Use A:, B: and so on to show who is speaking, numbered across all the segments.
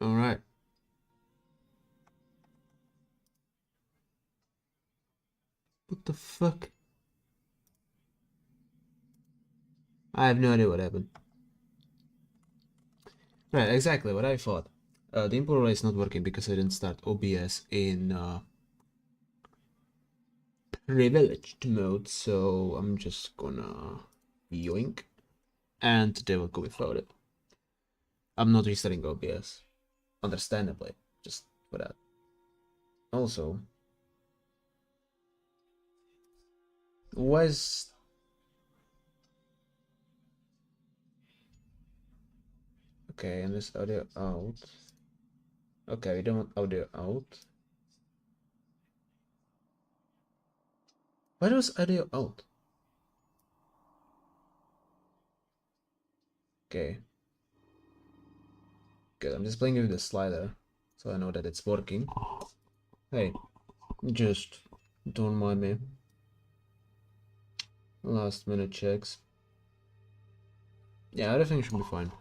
A: Alright. What the fuck? I have no idea what happened. Right, exactly what I thought. The import array is not working because I didn't start OBS in privileged mode, so I'm just gonna yoink, and they will go without it. I'm not restarting OBS, understandably, just for that. Also, was okay, and this audio out. Okay, we don't want audio out. Why was audio out? Okay. Good, I'm just playing with the slider, so I know that it's working. Hey, just don't mind me. Last minute checks. Yeah, everything should be fine.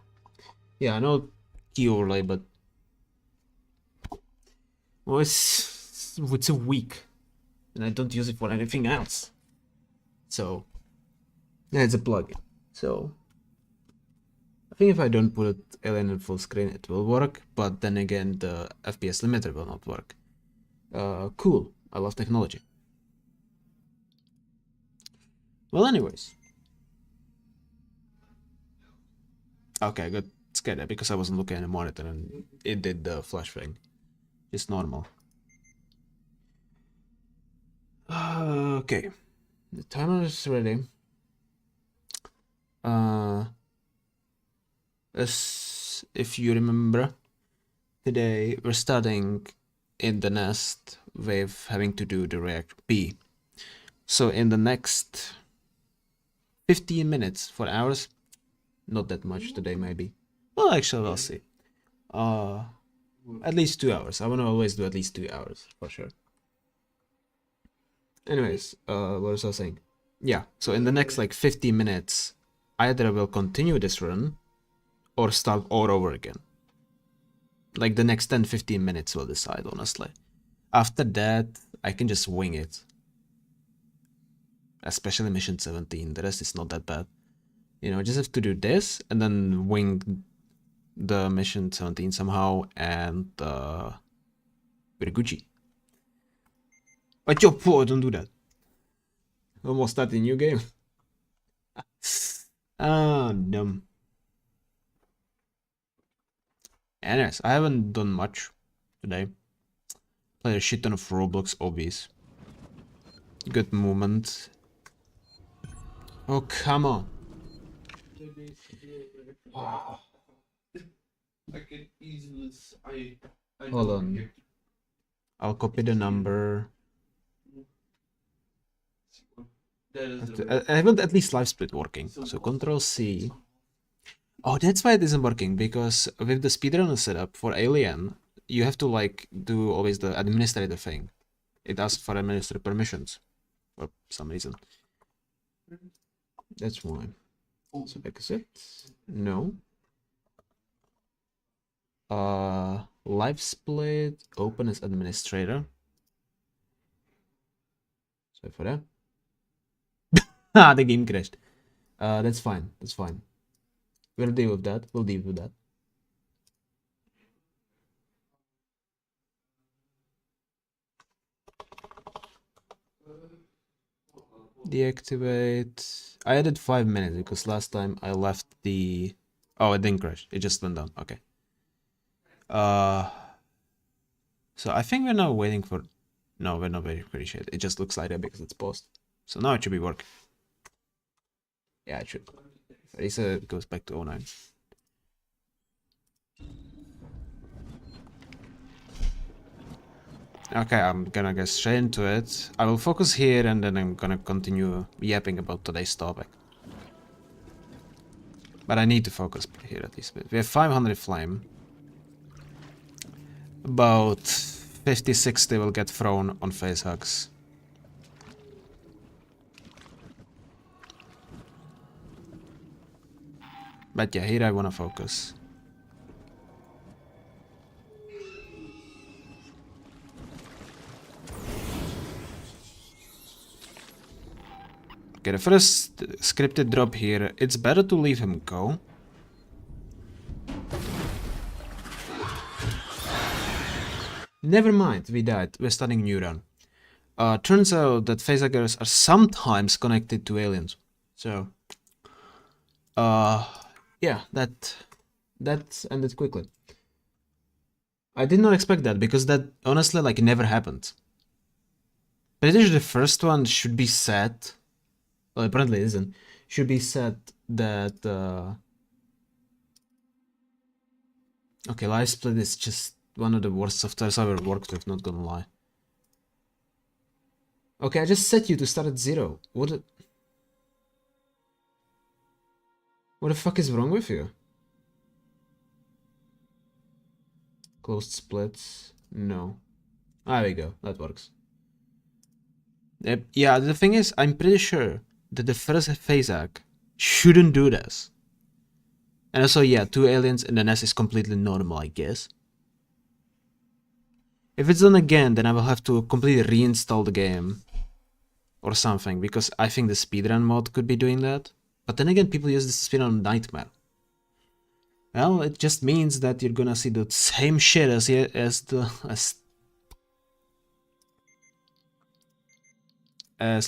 A: Yeah, I know key overlay, but well, it's a week, and I don't use it for anything else. So yeah, it's a plugin. So I think if I don't put Alien in full screen, it will work. But then again, the FPS limiter will not work. Cool. I love technology. Well, anyways. Okay, good. It's good because I wasn't looking at the monitor and it did the flash thing. It's normal. Okay. The timer is ready. As if you remember, today we're starting in the nest with having to do the React B. So in the next 15 minutes for hours, not that much today maybe. Well, actually, we'll see. At least 2 hours. I want to always do at least 2 hours for sure. Anyways, what was I saying? Yeah, so in the next like 50 minutes, either I will continue this run or start all over again. Like the next 10-15 minutes will decide, honestly. After that, I can just wing it. Especially mission 17, the rest is not that bad. You know, just have to do this and then wing the mission 17 somehow and we're Gucci. But yo, poor, don't do that. Almost start a new game. Ah, dumb. Anyways, I haven't done much today. Played a shit ton of Roblox obbies. Good movement. Oh, come on. Hold on. I'll copy the number. I haven't at least live split working. So Control C. Oh, that's why it isn't working, because with the speedrunner setup for Alien, you have to like do always the administrative thing. It asks for administrative permissions for some reason. That's why. So exit. No. Live split. Open as administrator. Sorry for that. Ah, the game crashed. That's fine. That's fine. We'll deal with that. We'll deal with that. Deactivate. I added 5 minutes because last time I left the. Oh, it didn't crash. It just went down. Okay. So I think we're now waiting for. No, we're not waiting for shit. It just looks like that because it's paused. So now it should be working. Yeah, it should. Racer goes back to 09. Okay, I'm gonna get straight into it. I will focus here and then I'm gonna continue yapping about today's topic. But I need to focus here at least. We have 500 flame. About 50-60 will get thrown on face hugs. But yeah, here I wanna focus. Okay, the first scripted drop here, it's better to leave him go. Never mind, we died. We're starting new run. Turns out that facehuggers are sometimes connected to aliens. So, yeah, that ended quickly. I did not expect that because that honestly like never happened. Pretty sure the first one should be set. Well, apparently it isn't. Should be set that. Okay, live split is just one of the worst softwares I've ever worked with. Not gonna lie. Okay, I just set you to start at 0. What the fuck is wrong with you? Closed splits? No. There we go. That works. Yeah, the thing is, I'm pretty sure that the first phase hack shouldn't do this. And also, yeah, 2 aliens in the nest is completely normal, I guess. If it's done again, then I will have to completely reinstall the game. Or something, because I think the speedrun mod could be doing that. But then again, people use this speedrun Nightmare. Well, it just means that you're gonna see the same shit as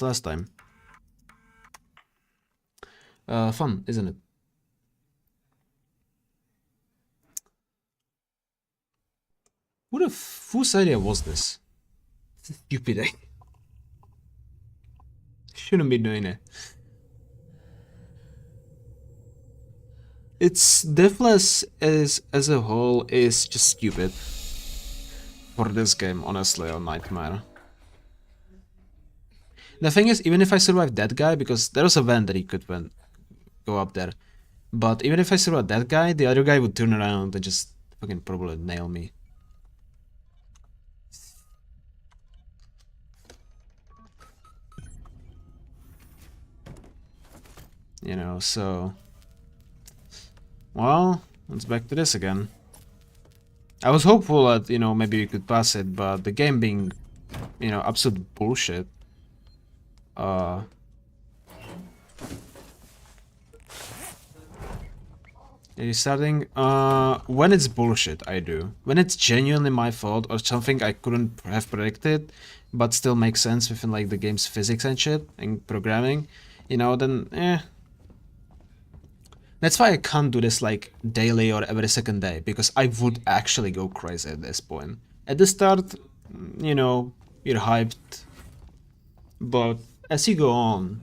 A: last time. Fun, isn't it? Whose idea was this? Stupid idea. Shouldn't be doing it. It's Deathless as a whole is just stupid for this game, honestly, on Nightmare. The thing is, even if I survive that guy, because there was a vent that he could go up there, but even if I survive that guy, the other guy would turn around and just fucking probably nail me. You know, so... Well, it's back to this again. I was hopeful that, you know, maybe we could pass it, but the game being, you know, absolute bullshit. Are you starting? When it's bullshit, I do. When it's genuinely my fault or something I couldn't have predicted, but still makes sense within like the game's physics and shit and programming, you know, then That's why I can't do this like daily or every second day, because I would actually go crazy at this point. At the start, you know, you're hyped, but as you go on,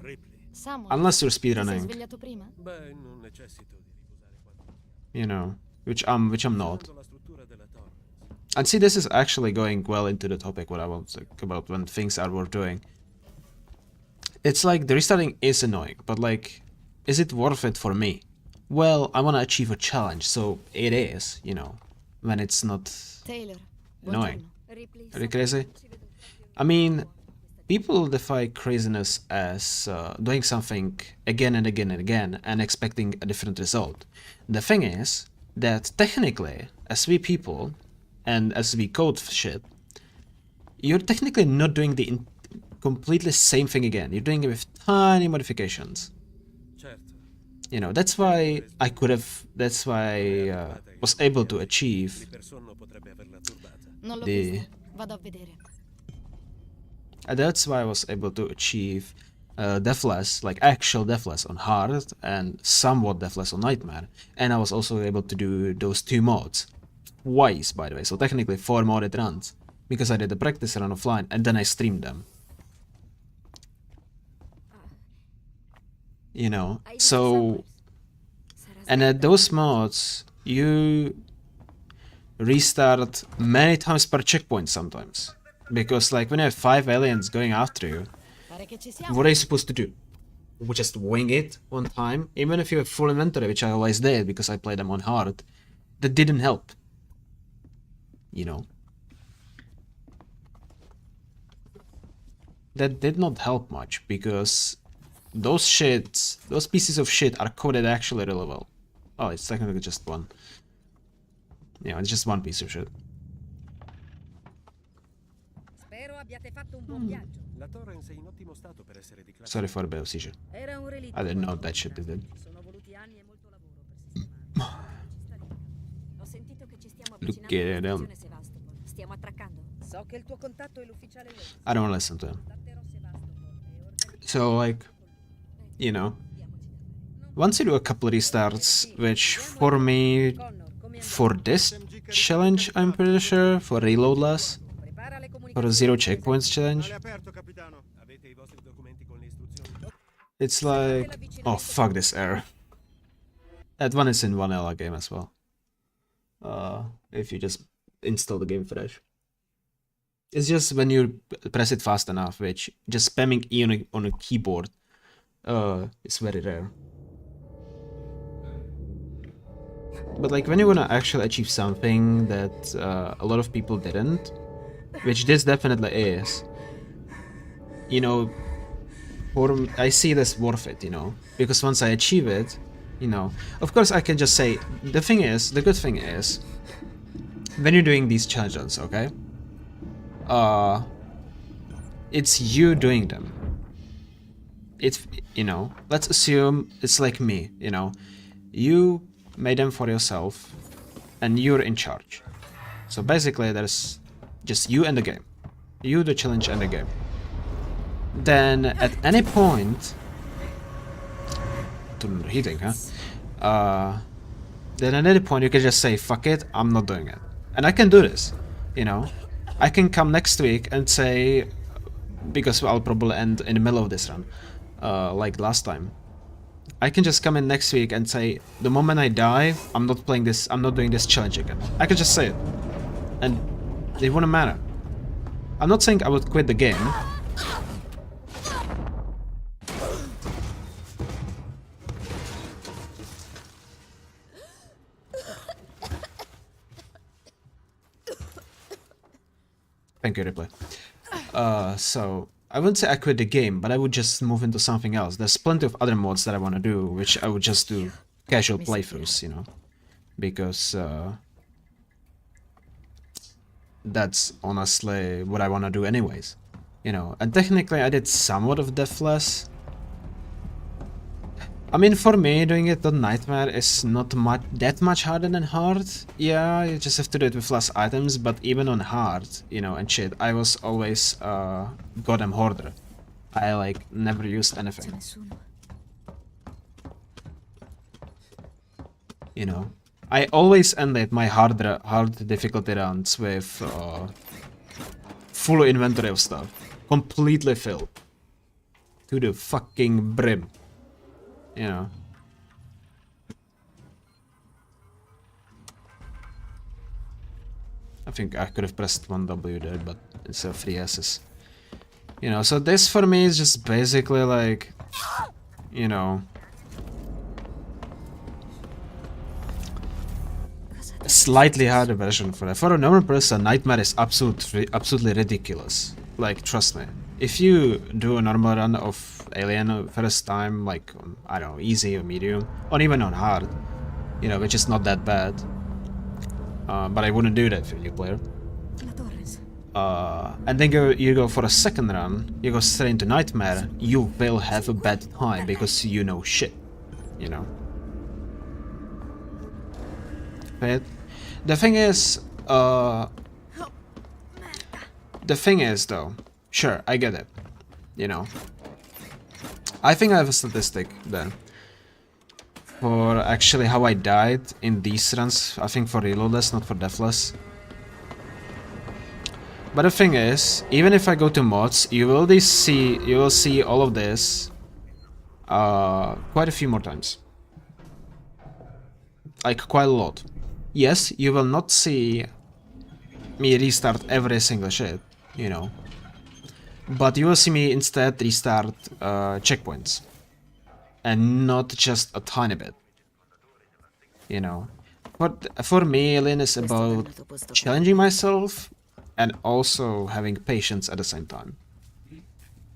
A: unless you're speedrunning, you know, which I'm not. And see, this is actually going well into the topic what I want to talk about when things are worth doing. It's like the restarting is annoying, but like, is it worth it for me? Well, I want to achieve a challenge, so it is, you know, when it's not annoying. Are you crazy? I mean, people defy craziness as doing something again and again and again and expecting a different result. The thing is that technically, as we people, and as we code shit, you're technically not doing the completely same thing again. You're doing it with tiny modifications. You know, that's why I could have, that's why I was able to achieve the... that's why I was able to achieve Deathless, like actual Deathless on hard and somewhat Deathless on Nightmare. And I was also able to do those 2 mods. Twice, by the way, so technically 4 modded runs. Because I did the practice run offline and then I streamed them. You know, so... And at those mods, you restart many times per checkpoint sometimes. Because like when you have 5 aliens going after you, what are you supposed to do? We just wing it one time? Even if you have full inventory, which I always did because I played them on hard, that didn't help. You know? That did not help much because those pieces of shit are coded actually really well. Oh, it's technically just one. Yeah, it's just one piece of shit. Sorry for the bit of seizure. I didn't know that shit did. Look at them. I don't listen to him. So, like, you know, once you do a couple restarts, which for me, for this challenge, I'm pretty sure, for reloadless, for a 0 checkpoints challenge, it's like, oh fuck this error. That one is in vanilla game as well. If you just install the game fresh. It's just when you press it fast enough, which just spamming E on a keyboard is very rare. But like when you wanna actually achieve something that a lot of people didn't, which this definitely is, you know, I see this worth it, you know, because once I achieve it, you know, of course I can just say, the good thing is, when you're doing these challenges, okay, it's you doing them. It's, you know, let's assume it's like me, you know, you made them for yourself and you're in charge. So basically there's just you and the game. You, the challenge, and the game. Then at any point, heating, huh? Then at any point you can just say, fuck it, I'm not doing it. And I can do this, you know. I can come next week and say, because I'll probably end in the middle of this run, like last time. I can just come in next week and say, the moment I die, I'm not playing this, I'm not doing this challenge again. I can just say it. And it wouldn't matter. I'm not saying I would quit the game. Thank you, replay. So I wouldn't say I quit the game, but I would just move into something else. There's plenty of other mods that I want to do, which I would just do casual playthroughs, you know, because that's honestly what I want to do anyways, you know. And technically I did somewhat of Deathless. I mean, for me, doing it on Nightmare is not that much harder than hard. Yeah, you just have to do it with less items, but even on hard, you know, and shit, I was always goddamn hoarder. I, like, never used anything. You know, I always ended my hard difficulty rounds with full inventory of stuff. Completely filled. To the fucking brim. You know. I think I could have pressed 1W there, but it's a 3 S's. You know, so this for me is just basically like, you know, a slightly harder version for that. For a normal person, Nightmare is absolutely ridiculous. Like, trust me. If you do a normal run of Alien first time, like, I don't know, easy or medium, or even on hard, you know, which is not that bad, but I wouldn't do that for a new player. And then you go for a second run, you go straight into Nightmare, you will have a bad time because you know shit, you know. But the thing is though, sure, I get it, you know. I think I have a statistic then for actually how I died in these runs. I think for reloadless, not for deathless. But the thing is, even if I go to mods, you will see all of this quite a few more times. Like quite a lot. Yes, you will not see me restart every single shit, you know. But you will see me instead restart checkpoints. And not just a tiny bit. You know. But for me, Alien is about challenging myself and also having patience at the same time.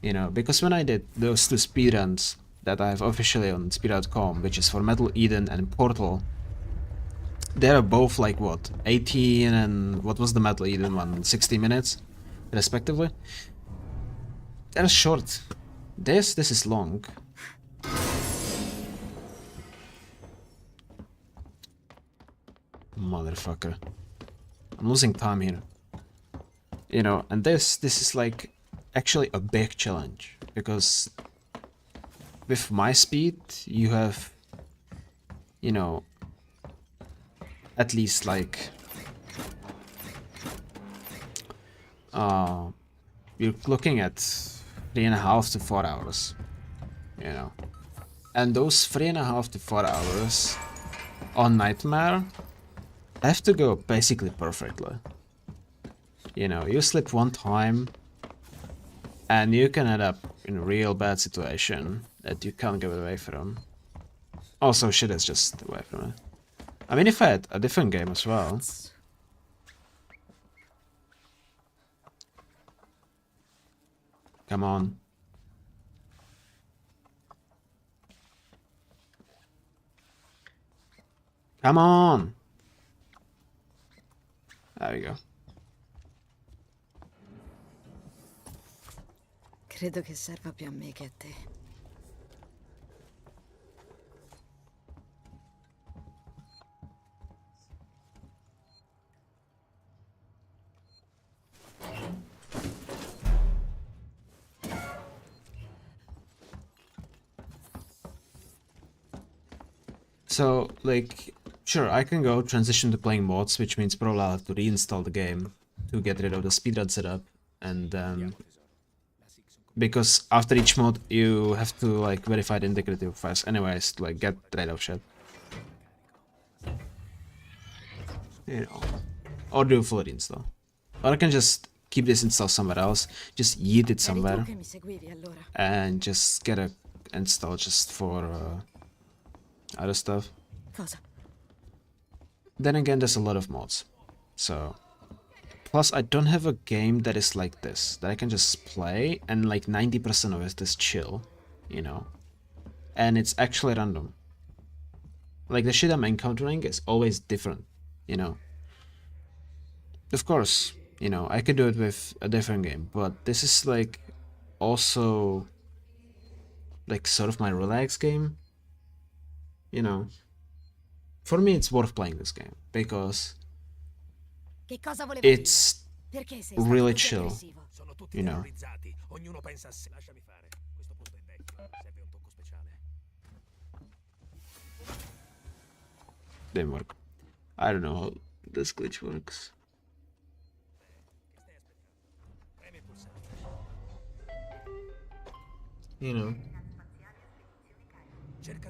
A: You know, because when I did those two speedruns that I have officially on speed.com, which is for Metal Eden and Portal, they are both like what, 18 and what was the Metal Eden one, 60 minutes respectively. They're short. This is long. Motherfucker. I'm losing time here. You know, and this is like actually a big challenge, because with my speed you have, you know, at least like you're looking at 3.5 to 4 hours, you know, and those 3.5 to 4 hours on Nightmare have to go basically perfectly. You know, you slip one time and you can end up in a real bad situation that you can't get away from. Also, shit is just away from it. I mean, if I had a different game as well. Come on. Come on! There we go.
B: Credo che serva più a me che a te.
A: So, like, sure, I can go transition to playing mods, which means probably I'll have to reinstall the game to get rid of the speedrun setup, and then because after each mod you have to like verify the integrity of files anyways to like get rid of shit. You know, or do a full reinstall. Or I can just keep this installed somewhere else, just yeet it somewhere, and just get a install just for other stuff.
B: Cosa?
A: Then again, there's a lot of mods, so plus I don't have a game that is like this, that I can just play and like 90% of it is chill, you know, and it's actually random. Like the shit I'm encountering is always different, you know. Of course, you know, I could do it with a different game, but this is like also like sort of my relax game, you know. For me, it's worth playing this game because it's really chill, you know. Didn't work. I don't know how this glitch works. You know.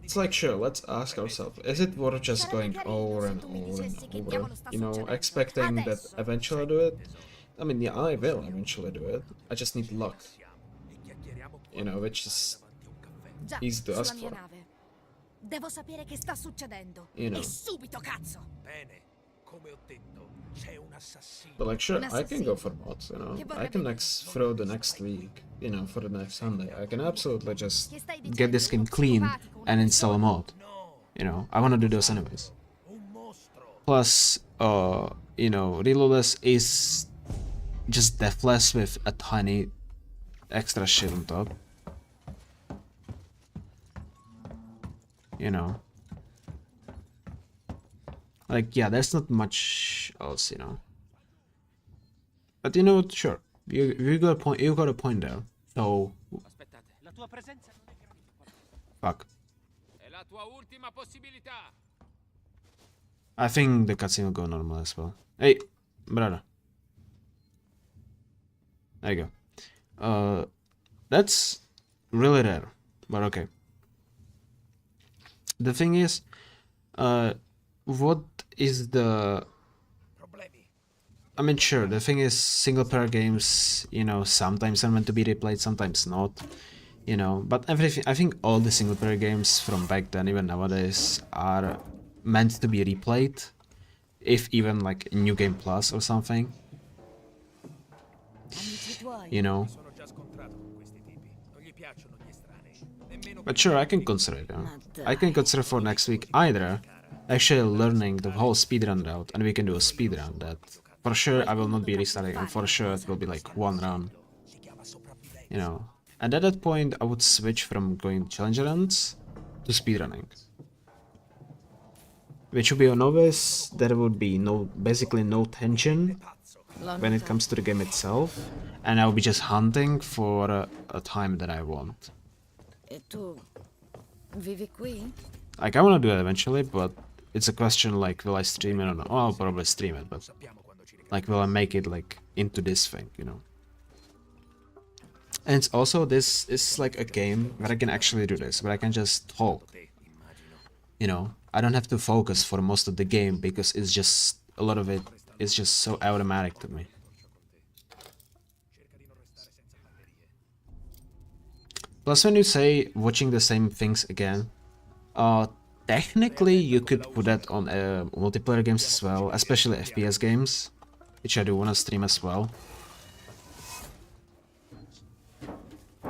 A: It's like, sure, let's ask ourselves, is it worth just going over and over and over, you know, expecting that eventually I'll do it? I mean, yeah, I will eventually do it. I just need luck, you know, which is easy to ask for.
B: Devo sapere che sta succedendo.
A: You know.
B: E subito, cazzo.
A: But like, sure, I can go for mods, you know. I can throw the next week, you know, for the next Sunday. I can absolutely just get this game clean and install a mod. You know, I want to do those anyways. Plus, you know, Reloadless is just deathless with a tiny extra shit on top. You know. Like, yeah, there's not much else, you know. But you know what, sure. You got a point there. So fuck. I think the cutscene will go normal as well. Hey, brother. There you go. That's really rare, but okay. The thing is, what is the... I mean, sure, the thing is, single-player games, you know, sometimes are meant to be replayed, sometimes not, you know, but everything, I think all the single-player games from back then, even nowadays, are meant to be replayed, if even, like, New Game Plus or something, you know. But sure, I can consider it, I can consider for next week either actually learning the whole speedrun route, and we can do a speedrun that for sure I will not be restarting, and for sure it will be like one run, you know, And at that point, I would switch from going challenger runs to speedrunning. Which would be a novice, there would be basically no tension when it comes to the game itself, and I will be just hunting for a time that I want.
B: E tu vivi qui?
A: Like, I want to do it eventually, but it's a question like, will I stream it or not? Well, I'll probably stream it, but like, will I make it like into this thing, you know? And it's also, this is like a game where I can actually do this, where I can just talk. You know, I don't have to focus for most of the game because it's just, a lot of it is just so automatic to me. Plus, when you say watching the same things again, technically you could put that on multiplayer games as well, especially FPS games, which I do want to stream as well.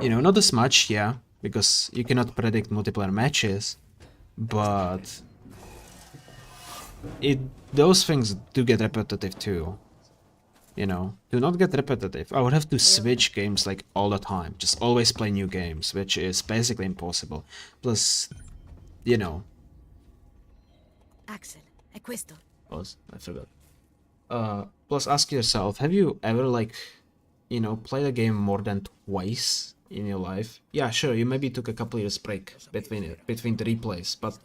A: You know, not as much, yeah, because you cannot predict multiplayer matches, but those things do get repetitive too. You know, to not get repetitive, I would have to switch games like all the time, just always play new games, which is basically impossible. Plus, you know.
B: Axel, è questo.
A: Pause, I forgot. Plus, ask yourself, have you ever, like, you know, played a game more than twice in your life? Yeah, sure, you maybe took a couple years break between the replays, but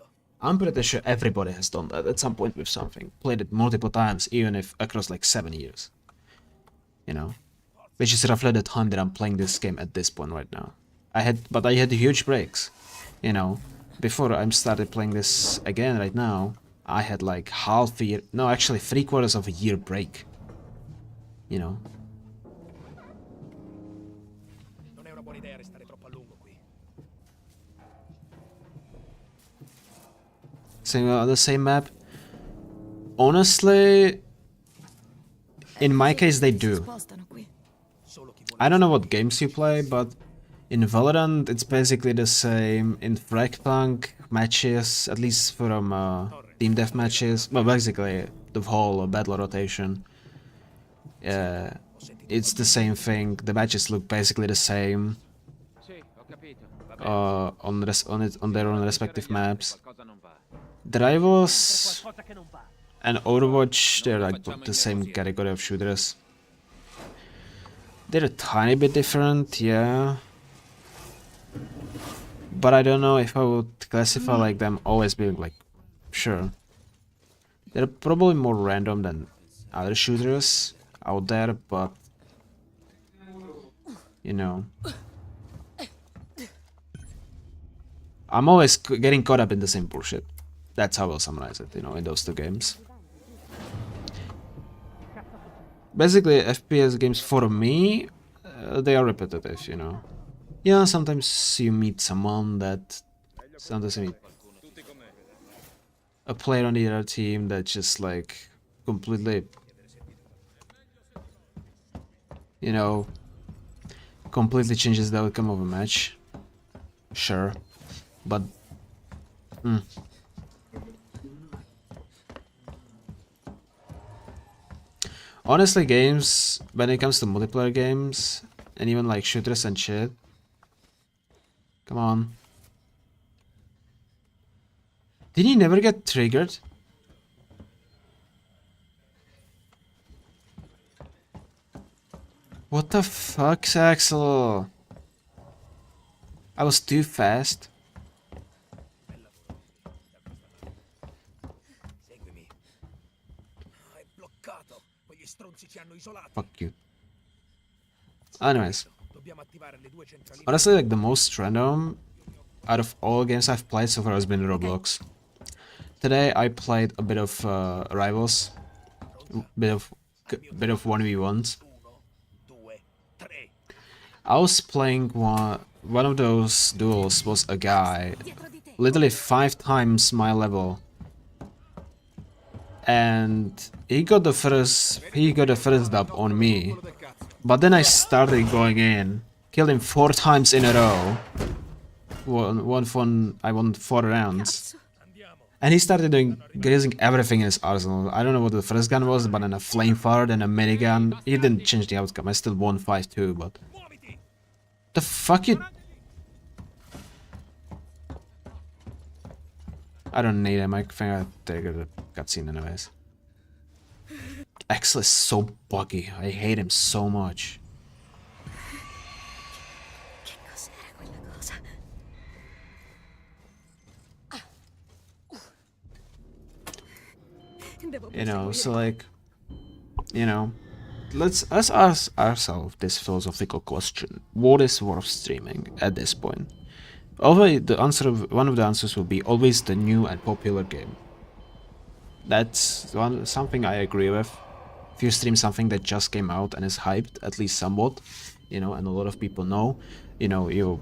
A: I'm pretty sure everybody has done that at some point with something. Played it multiple times, even if across like 7 years. You know, which is roughly the time that I'm playing this game at this point right now. I had huge breaks, you know. Before I started playing this again right now, I had like half a year, no, actually 3/4 of a year break. You know. Same on the same map. Honestly, in my case, they do. I don't know what games you play, but in Valorant, it's basically the same. In Fragpunk matches, at least from team death matches, well, basically the whole battle rotation. It's the same thing. The matches look basically the same on their own respective maps. The rivals and Overwatch, they're like the same category of shooters. They're a tiny bit different, yeah. But I don't know if I would classify like them always being like, sure. They're probably more random than other shooters out there, but you know. I'm always getting caught up in the same bullshit. That's how I'll summarize it, you know, in those two games. Basically, FPS games for me, they are repetitive, you know. Yeah, sometimes you meet someone that... Sometimes you meet a player on the other team that just like completely... You know, completely changes the outcome of a match. Sure, but... Honestly, games, when it comes to multiplayer games, and even like shooters and shit, come on. Did he never get triggered? What the fuck, Axel? I was too fast. Fuck you. Anyways, honestly, like the most random out of all games I've played so far has been Roblox. Today I played a bit of Rivals, bit of 1v1s. I was playing one of those duels was a guy, literally 5 times my level. And he got the first dub on me, but then I started going in, killed him 4 times in a row. I won 4 rounds, and he started using everything in his arsenal. I don't know what the first gun was, but then a flame fire and a minigun. He didn't change the outcome. I still won 5-2, but The fuck you... I don't need him, I think I triggered the cutscene anyways. Axel is so buggy, I hate him so much.
B: Che cos'era quella cosa?
A: You know, so like, you know, let's ask ourselves this philosophical question: what is worth streaming at this point? Always the answer of one of the answers will be always the new and popular game. That's something I agree with. If you stream something that just came out and is hyped, at least somewhat, you know, and a lot of people know, you know, you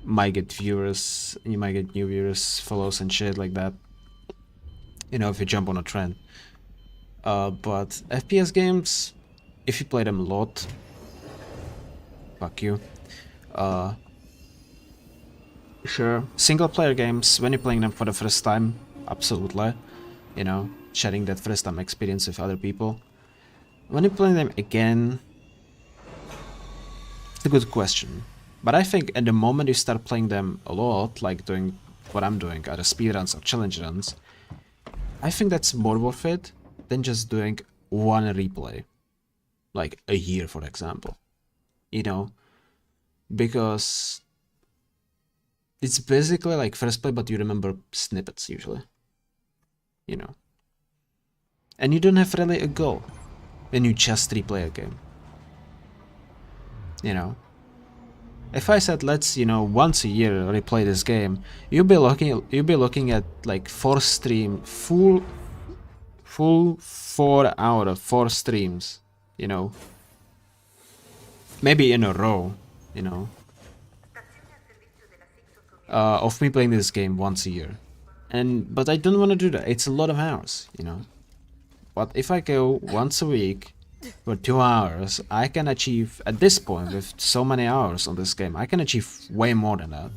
A: might get viewers, you might get new viewers, follows and shit like that. You know, if you jump on a trend. But FPS games, if you play them a lot, fuck you. Sure, single player games, when you're playing them for the first time, absolutely. You know, sharing that first time experience with other people. When you're playing them again, it's a good question. But I think at the moment you start playing them a lot, like doing what I'm doing, either speedruns or challenge runs, I think that's more worth it than just doing one replay. Like a year, for example. You know? Because it's basically like first play, but you remember snippets usually. You know? And you don't have really a goal when you just replay a game. You know? If I said let's, you know, once a year replay this game, you'll be looking at like full 4 hour of 4 streams, you know. Maybe in a row, you know. Of me playing this game once a year. But I don't want to do that. It's a lot of hours, you know. But if I go once a week for 2 hours, I can achieve, at this point, with so many hours on this game, I can achieve way more than that.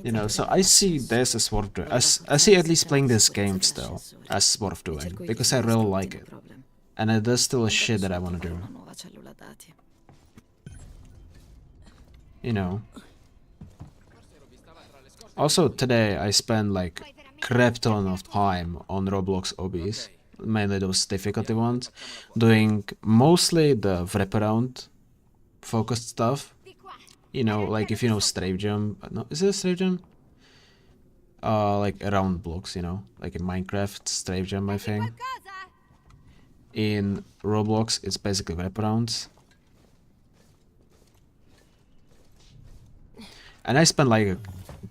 A: You know, so I see this as worth doing. I see at least playing this game still as worth doing, because I really like it. And there's still a shit that I want to do. You know. Also today I spent like crap ton of time on Roblox obbies, mainly those difficulty ones, doing mostly the wraparound focused stuff. You know, like if you know strafe jump, no, is it a strafe jump? Like around blocks, you know, like in Minecraft, strafe jump, I think. In Roblox, it's basically wraparounds. And I spent like a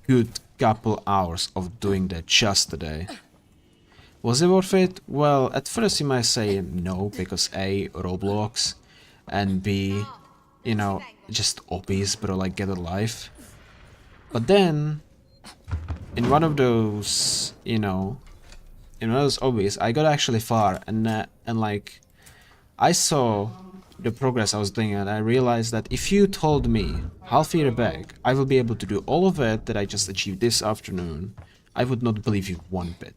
A: good couple hours of doing that just today. Was it worth it? Well, at first you might say no, because A, Roblox, and B, you know, just obvious, bro, like get a life. But then, in one of those, you know, in one of those obvious, I got actually far, and like, I saw the progress I was doing, and I realized that if you told me half a year back I will be able to do all of it that I just achieved this afternoon, I would not believe you one bit.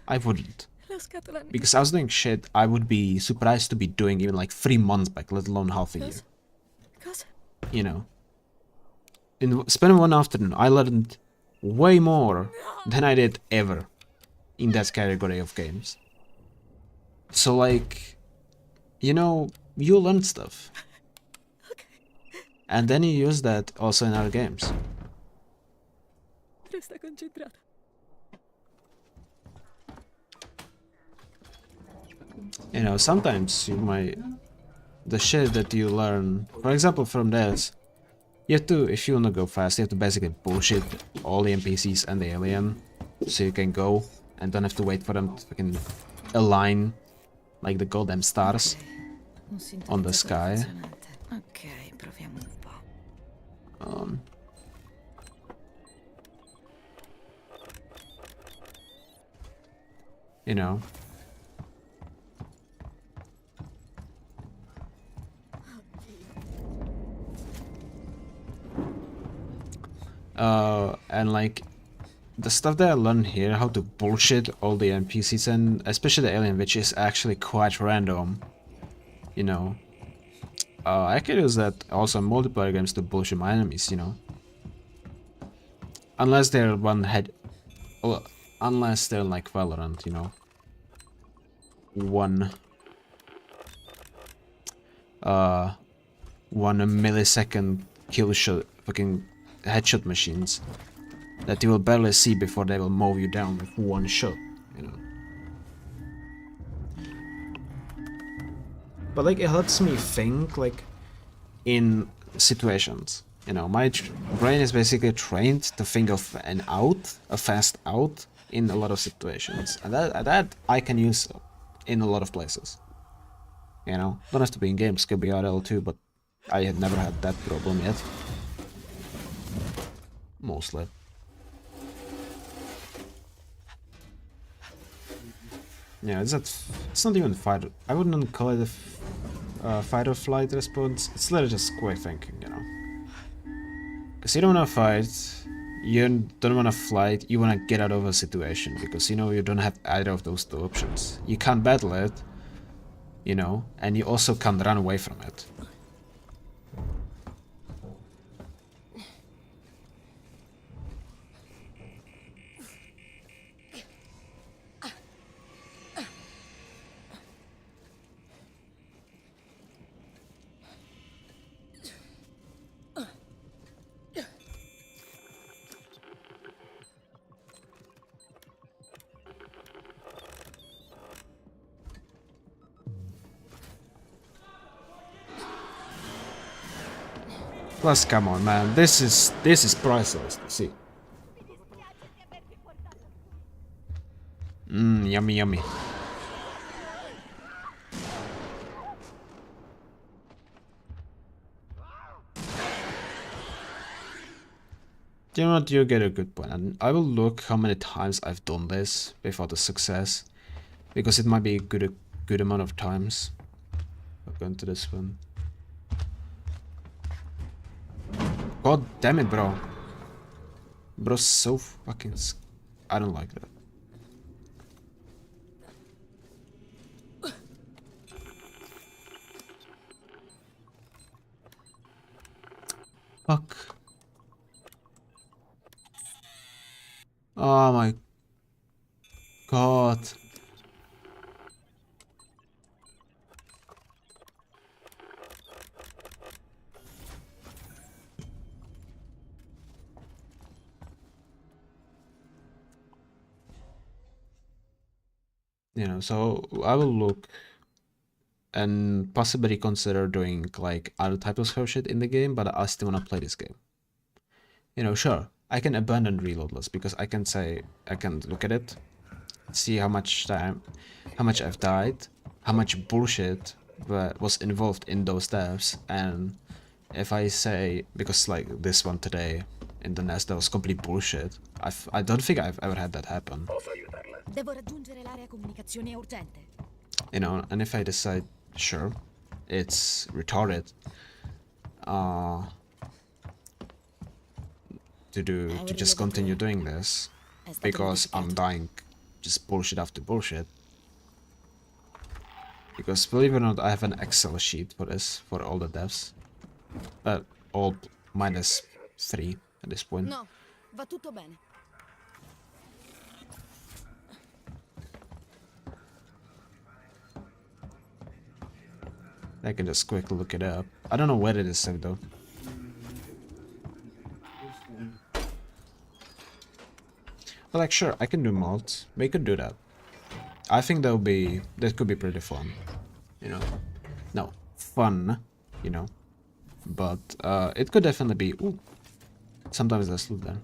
A: I wouldn't. Because I was doing shit I would be surprised to be doing even like 3 months back, let alone half a year. You know. In spending one afternoon, I learned way more than I did ever in that category of games. So like, you know, you learn stuff. And then you use that also in other games. You know, sometimes you might... the shit that you learn, for example from this, you have to, if you wanna go fast, you have to basically bullshit all the NPCs and the alien, so you can go and don't have to wait for them to fucking align like the goddamn stars on the sky. You know. And like the stuff that I learned here, how to bullshit all the NPCs and especially the alien, which is actually quite random, you know. I could use that also in multiplayer games to bullshit my enemies, you know. Unless they're one head, well, unless they're like Valorant, you know. One 1 millisecond kill shot, fucking headshot machines that you will barely see before they will mow you down with one shot, you know. But like it helps me think like in situations, you know. My brain is basically trained to think of an out, a fast out in a lot of situations, and that I can use in a lot of places. You know, don't have to be in games, could be RL too, but I had never had that problem yet. Mostly. Yeah, it's not even fight. I wouldn't call it a fight or flight response. It's literally just quick thinking, you know. Because you don't want to fight, you don't want to flight, you want to get out of a situation because you know you don't have either of those two options. You can't battle it, you know, and you also can't run away from it. Plus, come on, man, this is priceless to see. Yummy, yummy. You know what, you get a good point, and I will look how many times I've done this without a success, because it might be a good amount of times. I'll go into this one. God damn it, bro. Bro's so fucking... I don't like that. Fuck. Oh my god. You know, so I will look and possibly consider doing like other types of shit in the game, but I still wanna play this game. You know, sure, I can abandon reloadless because I can say, I can look at it, see how much time, how much I've died, how much bullshit was involved in those deaths, and if I say, because like this one today in the nest, that was complete bullshit, I don't think I've ever had that happen.
B: Devo raggiungere l'area comunicazione urgente.
A: You know, and if I decide, sure, it's retarded, to just continue doing this because I'm dying just bullshit after bullshit. Because believe it or not, I have an Excel sheet for this, for all the deaths. All -3 at this point.
B: No, va tutto bene.
A: I can just quickly look it up. I don't know where it is saved though. But like, sure, I can do mods. We could do that. I think that could be pretty fun. You know, no, fun. You know, but it could definitely be. Ooh, sometimes there's loot there.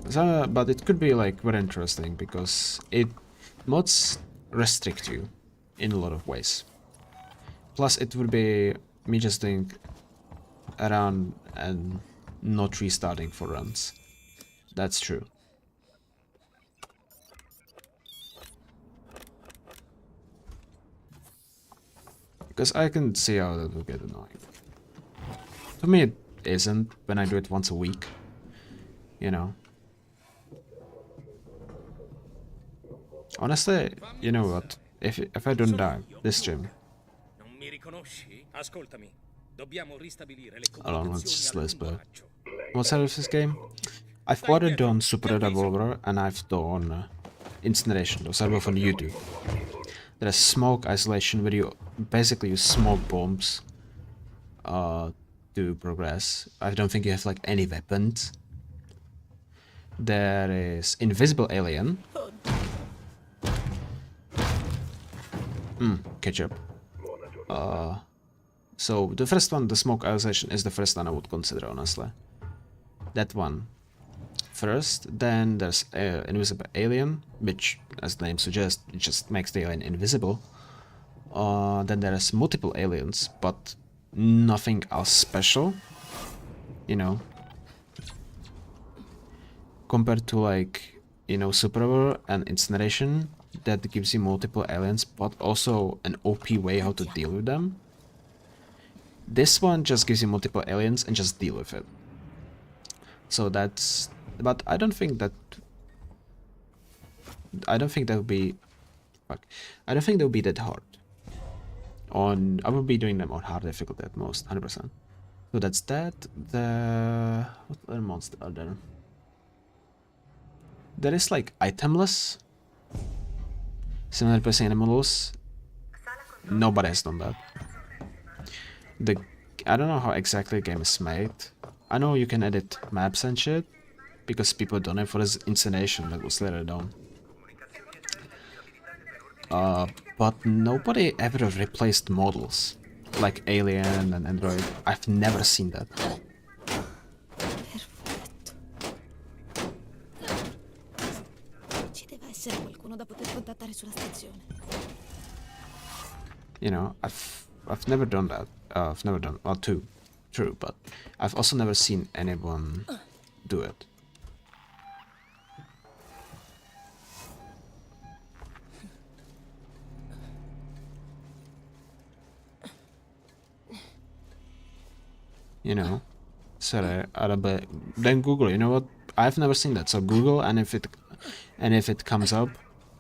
A: So, but it could be like very interesting because mods restrict you in a lot of ways. Plus, it would be me just doing around and not restarting for runs. That's true. Because I can see how that will get annoying. To me, it isn't when I do it once a week. You know. Honestly, you know what? If I don't die this stream,
C: Non mi riconosci? Ascoltami. Dobbiamo ristabilire le
A: I don't know, it's
C: comunicazioni
A: just
C: a
A: let's
C: lungo
A: play.
C: raggio.
A: What's out of this game? I've already done Super Revolver and I've done Incineration. Those are both on YouTube. There's Smoke Isolation where you basically use smoke bombs to progress. I don't think you have like any weapons. There is Invisible Alien. Ketchup. So the first one, the Smoke Isolation, is the first one I would consider, honestly. That one first. Then there's Invisible Alien, which, as the name suggests, it just makes the alien invisible. Then there's multiple aliens, but nothing else special, you know. Compared to, like, you know, Super and Incineration, that gives you multiple aliens, but also an OP way how to deal with them. This one just gives you multiple aliens and just deal with it. So that's... But I don't think that would be... Fuck. I don't think that would be that hard. I would be doing them on hard difficulty at most, 100%. So that's that. What other monsters are there? There is like itemless. Similar to animals. Nobody has done that. I don't know how exactly the game is made. I know you can edit maps and shit, because people done it for this Incineration that was later done. But nobody ever replaced models like Alien and Android. I've never seen that.
B: Ci deve essere qualcuno da poter contattare sulla stazione.
A: You know, I've never done that. I've never done, well, true, but I've also never seen anyone do it. You know, sorry, then Google. You know what? I've never seen that, so Google, and if it comes up,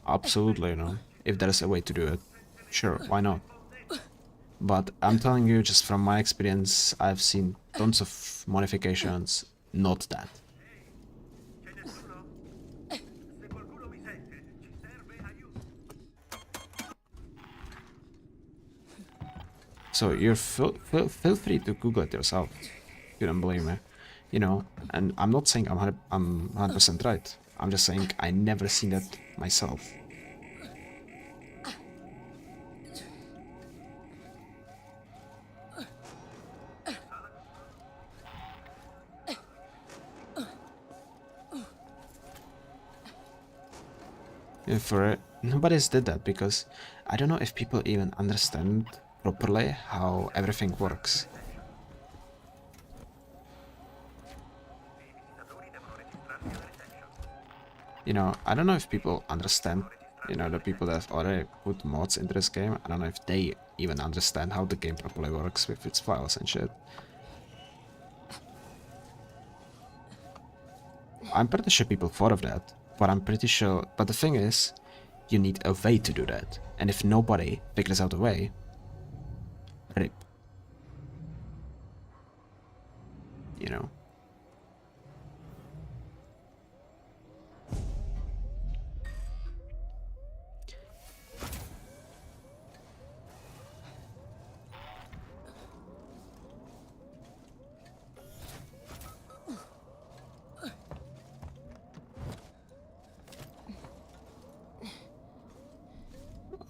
A: absolutely, you know, if there's a way to do it, sure, why not? But I'm telling you, just from my experience, I've seen tons of modifications, not that. So you're feel free to Google it yourself. You don't believe me, you know. And I'm not saying I'm 100% right. I'm just saying I never seen that myself. And for it, nobody's did that because I don't know if people even understand properly how everything works. You know, I don't know if people understand, you know, the people that already put mods into this game, I don't know if they even understand how the game properly works with its files and shit. I'm pretty sure people thought of that, but I'm pretty sure, but the thing is, you need a way to do that, and if nobody figures out a way, rip. You know.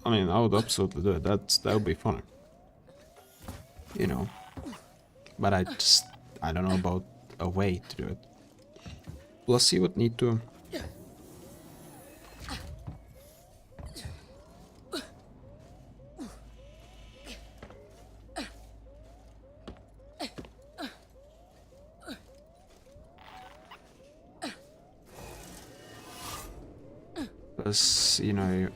A: I mean, I would absolutely do it. That would be funny. You know. But I don't know about a way to do it. Plus, you would need to... Because, you know,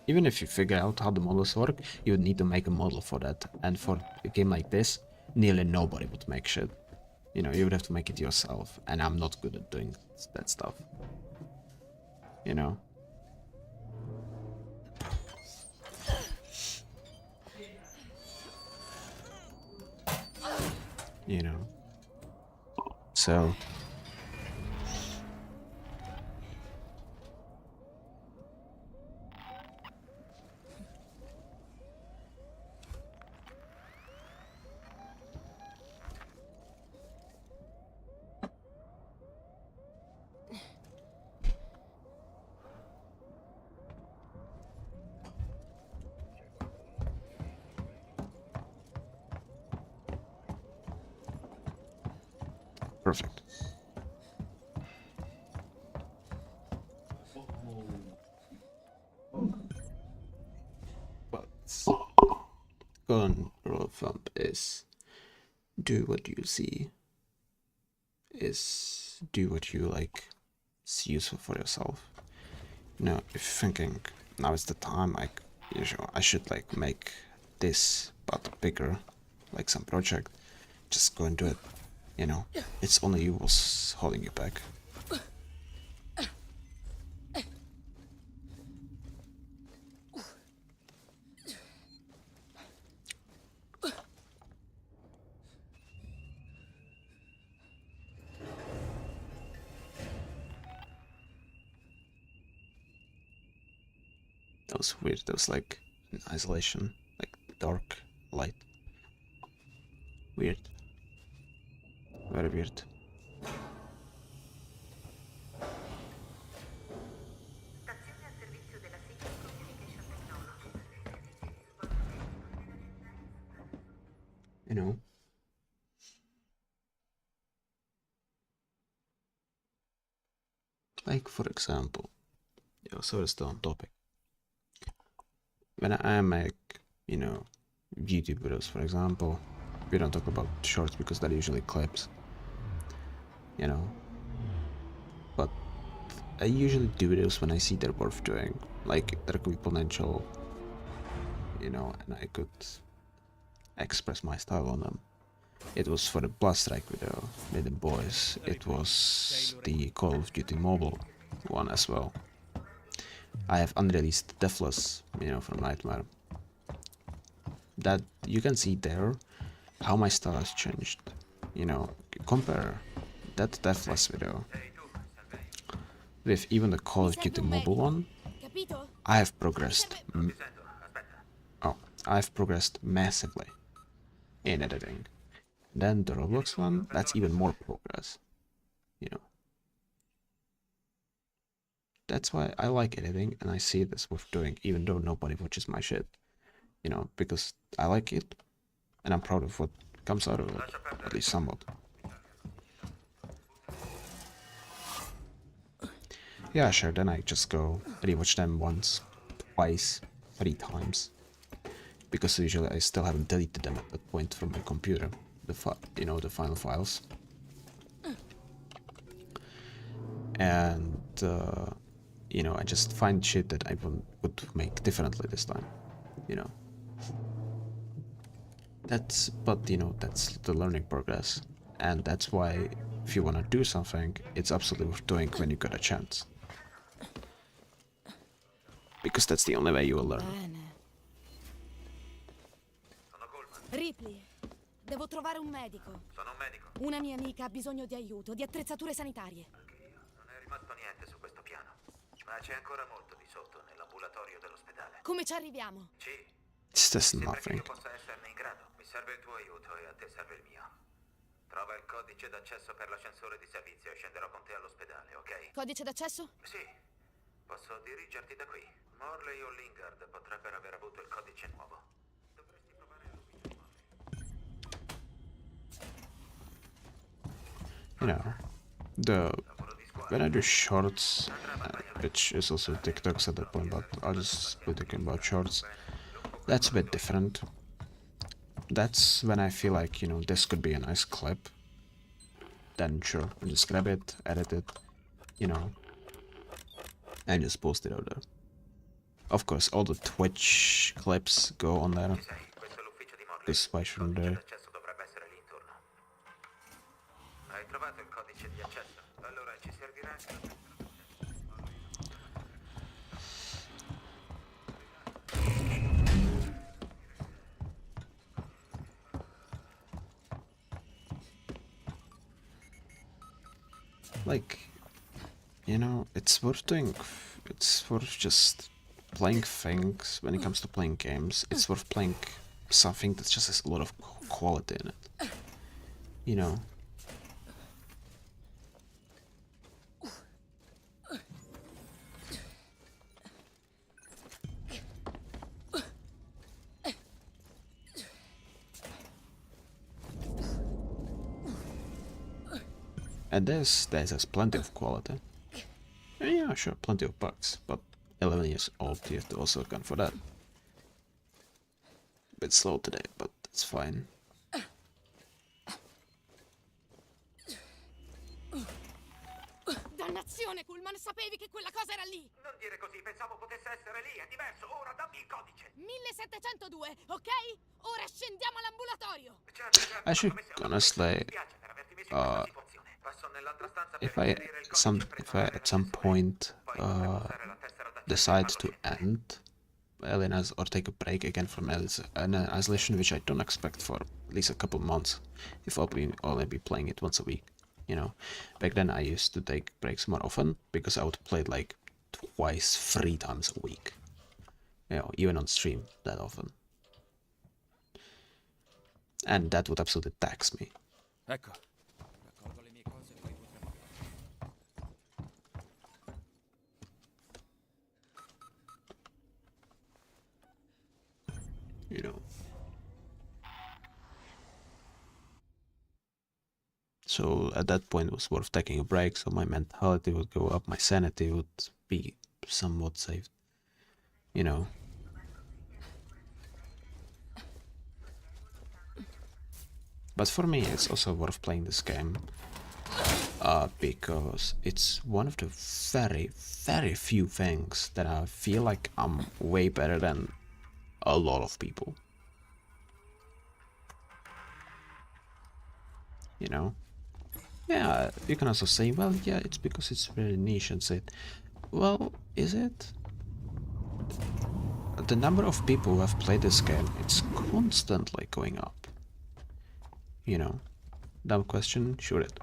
A: even if you figure out how the models work, you would need to make a model for that. And for a game like this, nearly nobody would make shit. You know, you would have to make it yourself, and I'm not good at doing that stuff. You know? You know? So... Perfect. But golden rule of thumb is do what you see is do what you like is useful for yourself. You know, if you're thinking now is the time, like I should like make this but bigger, like some project, just go and do it. You know, it's only you who's holding you back. That was weird. That was like in isolation, like dark light. Weird. Very weird. You know. Like for example, so it's still on topic. When I make, you know, YouTube videos, for example, we don't talk about shorts because they're usually clips, you know. But I usually do videos when I see they're worth doing, like there could be potential, you know, and I could express my style on them. It was for the Blast Strike video with the boys. It was the Call of Duty Mobile one as well. I have unreleased Deathless, you know, from Nightmare. That you can see there how my style has changed. You know, compare that Deathless video with even the Call of Duty Mobile one. I have progressed. I've progressed massively in editing. Then the Roblox one, that's even more progress. You know. That's why I like editing and I see this worth doing, even though nobody watches my shit. You know, because I like it and I'm proud of what comes out of it, at least somewhat. Yeah, sure, then I just go rewatch them once, twice, 3 times. Because usually I still haven't deleted them at that point from my computer, you know, the final files. And, you know, I just find shit that I would make differently this time, you know. But you know, that's the learning progress. And that's why, if you want to do something, it's absolutely worth doing when you got a chance. Because that's the only way you will learn.
B: Ripley, devo trovare un medico.
D: Sono un medico.
B: Una mia amica ha bisogno di aiuto, di attrezzature sanitarie.
D: Non è rimasto niente su questo piano. Ma c'è ancora molto di sotto, nell'ambulatorio dell'ospedale.
B: Come ci arriviamo?
D: Sì.
A: It's just
D: Sembra che
A: nothing.
D: io possa esserne in grado. Mi serve il tuo aiuto e a te serve il mio. Trova il codice d'accesso per l'ascensore di servizio e scenderò con te all'ospedale, ok?
B: Codice d'accesso?
D: Sì. Posso dirigerti da qui. Morley o Lingard potrebbero aver avuto il codice nuovo. Dovresti provare l'ufficio Morley.
A: You know, when I do shorts, which is also TikToks at that point, but I'll just be talking about shorts. That's a bit different. That's when I feel like, you know, this could be a nice clip. Then sure, I'll just grab it, edit it, you know, and just post it out there. Of course, all the Twitch clips go on there. Because why shouldn't they?
D: L'accesso dovrebbe essere lì intorno.
A: Like, you know, it's worth doing. It's worth just playing things when it comes to playing games. It's worth playing something that just has a lot of quality in it. You know. And this has plenty of quality. Yeah, sure, plenty of bugs, but 11 years old, you have to also account for that. Bit slow today, but it's fine.
B: Dannazione, Pullman, sapevi che quella cosa era lì!
D: Non dire così, pensavo potesse essere lì, è diverso. Ora dammi il codice.
B: 1702, ok? Ora scendiamo all'ambulatorio!
D: Certo, certo,
A: I should
D: mi
A: honestly,
D: spiace per averti messo in questa situazione. Passo nell'altra stanza per
A: if I
D: inserire il codice per
A: if I at some point decide to end aliens or take a break again from an isolation, which I don't expect for at least a couple months, if I'll be only be playing it once a week. You know, back then I used to take breaks more often because I would play it like twice, 3 times a week. You know, even on stream that often. And that would absolutely tax me.
C: Ecco, raccolgo le mie cose e poi potremo...
A: You know. So at that point it was worth taking a break, so my mentality would go up, my sanity would be somewhat saved. You know. But for me it's also worth playing this game because it's one of the very, very few things that I feel like I'm way better than a lot of people. You know? Yeah, you can also say, well, yeah, it's because it's very niche and say, well, is it? The number of people who have played this game, it's constantly going up. You know? Dumb question, sure it.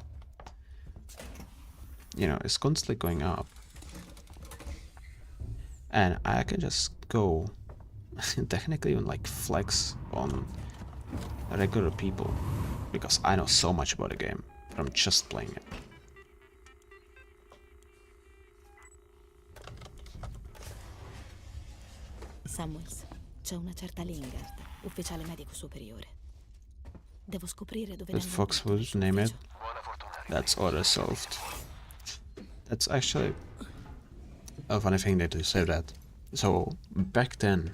A: You know, it's constantly going up. And I can just go technically even like flex on regular people because I know so much about the game from just playing it.
B: Samuels, c'è una certa Lingard, ufficiale medico superiore. Devo scoprire dove
A: Let Fox would name it. That's order solved. That's actually a funny thing that you say that. So back then,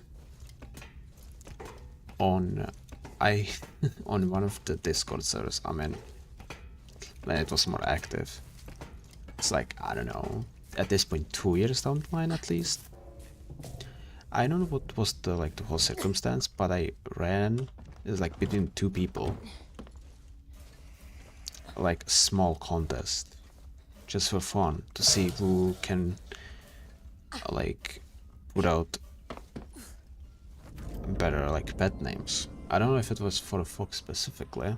A: on on one of the Discord servers I'm in, when it was more active, it's like, I don't know, at this point 2 years down the line at least. I don't know what was the whole circumstance, but I ran, it's like between 2 people, like a small contest, just for fun, to see who can like put out better like pet names. I don't know if it was for a fox specifically,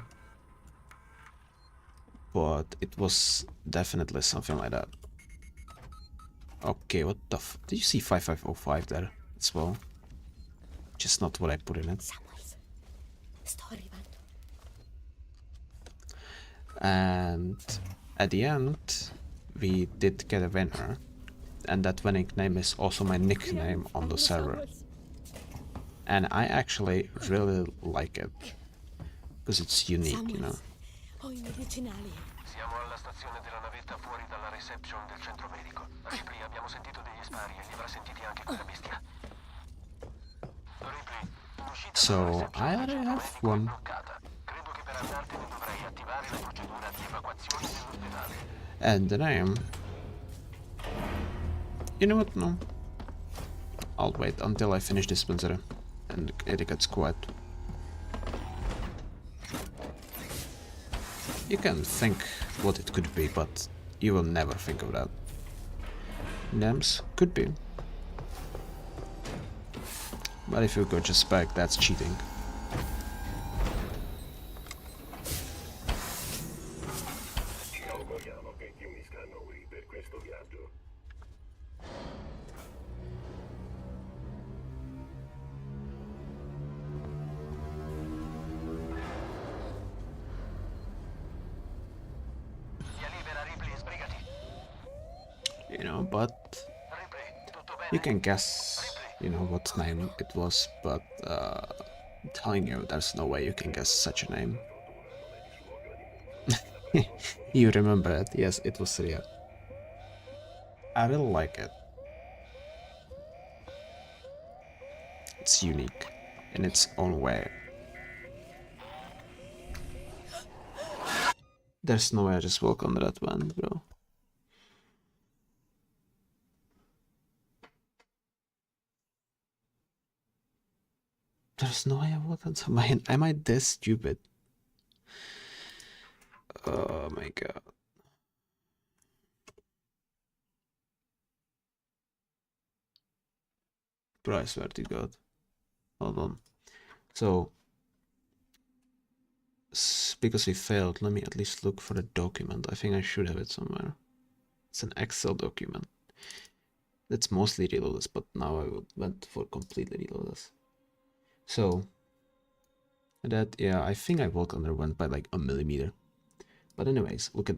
A: but it was definitely something like that. Okay, what the did you see 5505 there as well? Just not what I put in it.
B: Samuels, sto arrivando.
A: And at the end, we did get a winner, and that winning name is also my nickname on the server. And I actually really like it because it's unique, you know.
B: Ho i medicinali.
E: Siamo alla stazione della navetta fuori dalla reception del centro medico. Ripley, abbiamo sentito degli spari e li avrà sentiti anche quella bestia. Ripley, l'uscita
A: So I already have one.
E: bloccata. Credo che per andartene dovrei attivare la procedura di evacuazione dell'ospedale.
A: And the name. You know what? No. I'll wait until I finish this dispensary and it gets quiet. You can think what it could be, but you will never think of that. Names could be. But if you go just back, that's cheating.
F: Ci auguriamo che chiunisca
A: but
E: Ripley, tutto bene?
A: you can guess, you know, what name it was, but I'm telling you, there's no way you can guess such a name. You remember it? Yes, it was Syria. I really like it. It's unique in its own way. There's no way I just walk under that vent, bro. There's no way I walk on somebody. Am I this stupid? Oh my god. Bro, I swear to god. Hold on. So, because we failed, let me at least look for the document. I think I should have it somewhere. It's an Excel document. That's mostly reloaders, but now I went for completely reloaders. So, that, yeah, I think I walked under one by like a millimeter. But anyways, look at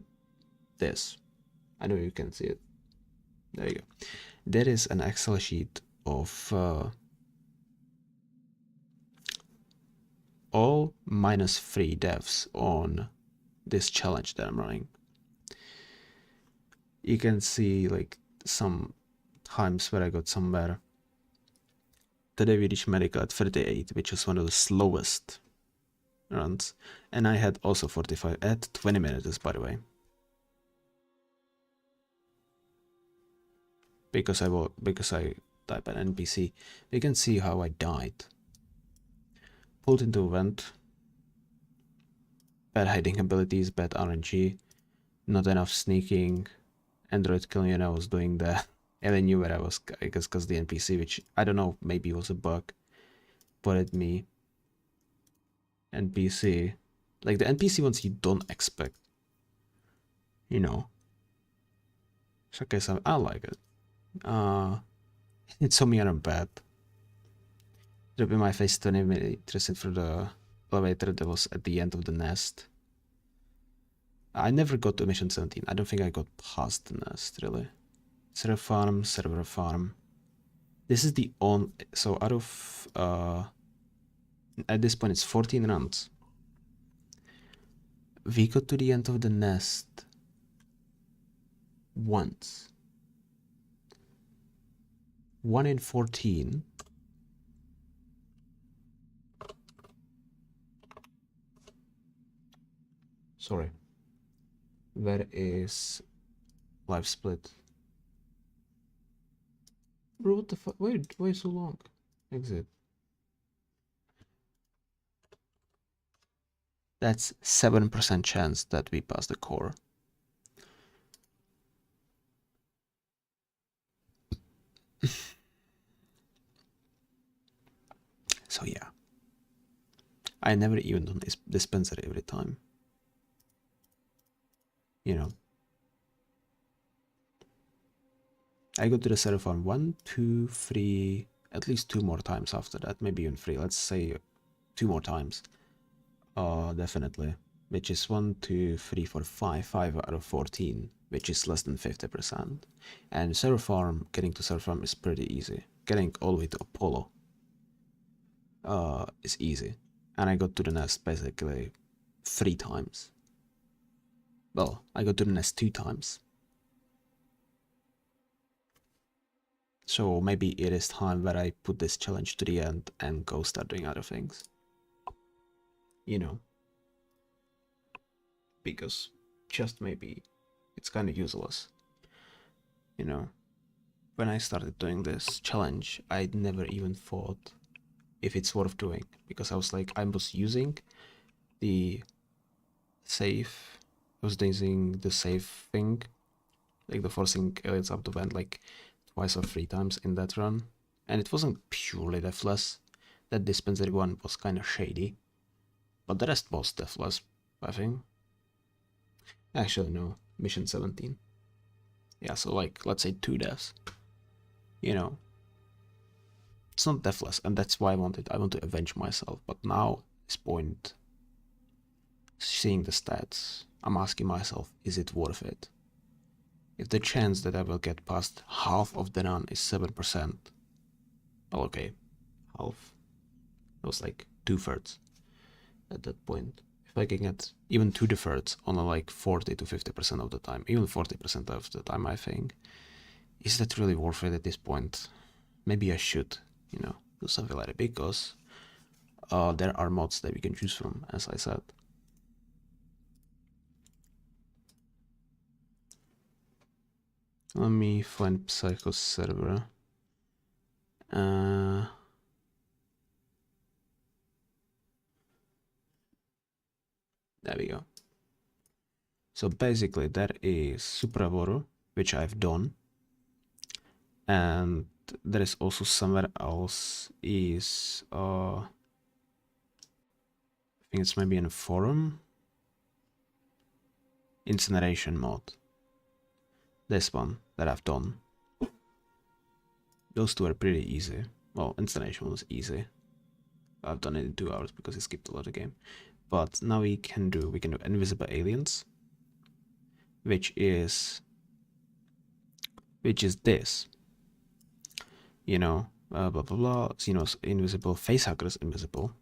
A: this. I know you can see it. There you go. There is an Excel sheet of all -3 devs on this challenge that I'm running. You can see like some times where I got somewhere. Today we reached medical at 38, which is one of the slowest runs, and I had also 45 at 20 minutes, by the way, because I type an NPC. You can see how I died. Pulled into a vent. Bad hiding abilities, bad RNG, not enough sneaking. Android killing when I was doing that. And I knew where I was, I guess, because the NPC, which I don't know, maybe it was a bug, put at me. NPC, like the NPC ones you don't expect, you know. So okay, so I like it. It's so me on bad. Drop in my face 20 meters in front of the elevator that was at the end of the nest. I never got to mission 17. I don't think I got past the nest, really. Server farm. This is the on. So out of at this point it's 14 rounds. We got to the end of the nest once. 1 in 14. Sorry. Where is live split? Bro, what the fuck? Why so long? Exit. That's 7% chance that we pass the core. So yeah. I never even done this dispensary every time. You know. I go to the server farm 1, 2, 3, at least 2 more times after that, maybe even 3. Let's say 2 more times. Definitely. Which is 1, 2, 3, 4, 5 out of 14, which is less than 50%. And server farm, getting to server farm is pretty easy. Getting all the way to Apollo is easy. And I got to the nest basically 3 times. Well, I got to the nest 2 times. So maybe it is time where I put this challenge to the end and go start doing other things. You know. Because just maybe it's kind of useless. You know. When I started doing this challenge, I never even thought if it's worth doing. Because I was like, I was using the save. I was using the save thing. Like the forcing aliens up the vent like twice or 3 times in that run. And it wasn't purely deathless. That dispensary one was kind of shady. But the rest was deathless, I think. Actually, no. Mission 17. Yeah, so like, let's say 2 deaths. You know. It's not deathless, and that's why I want to avenge myself. But now, at this point, seeing the stats, I'm asking myself, is it worth it? if the chance that I will get past half of the run is 7%, well, okay, half, it was like 2/3 at that point. If I can get even 2/3 on like 40 to 50% of the time, even 40% of the time, I think, is that really worth it at this point? Maybe I should, you know, do something like that, because there are mods that we can choose from, as I said. Let me find Psycho server. There we go. So basically that is Supravoro, which I've done. And there is also somewhere else is I think it's maybe in a forum. Incineration mod. This one that I've done. Those two are pretty easy. Well, incineration was easy. I've done it in 2 hours because it skipped a lot of game. But now we can do invisible aliens, which is this. You know, blah blah blah. You know, invisible facehuggers, invisible.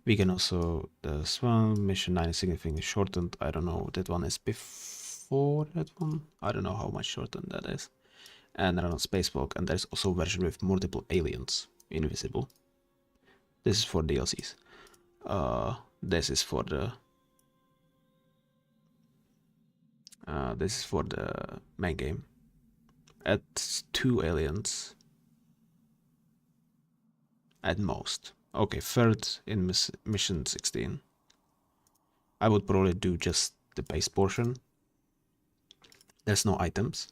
A: We can also this one mission 9 is significantly shortened. I don't know, that one is before that one. I don't know how much shortened that is. And I don't know, spacewalk, and there's also a version with multiple aliens, invisible. This is for DLCs. This is for the main game. At 2 aliens at most. Okay, third in mission 16. I would probably do just the base portion. There's no items,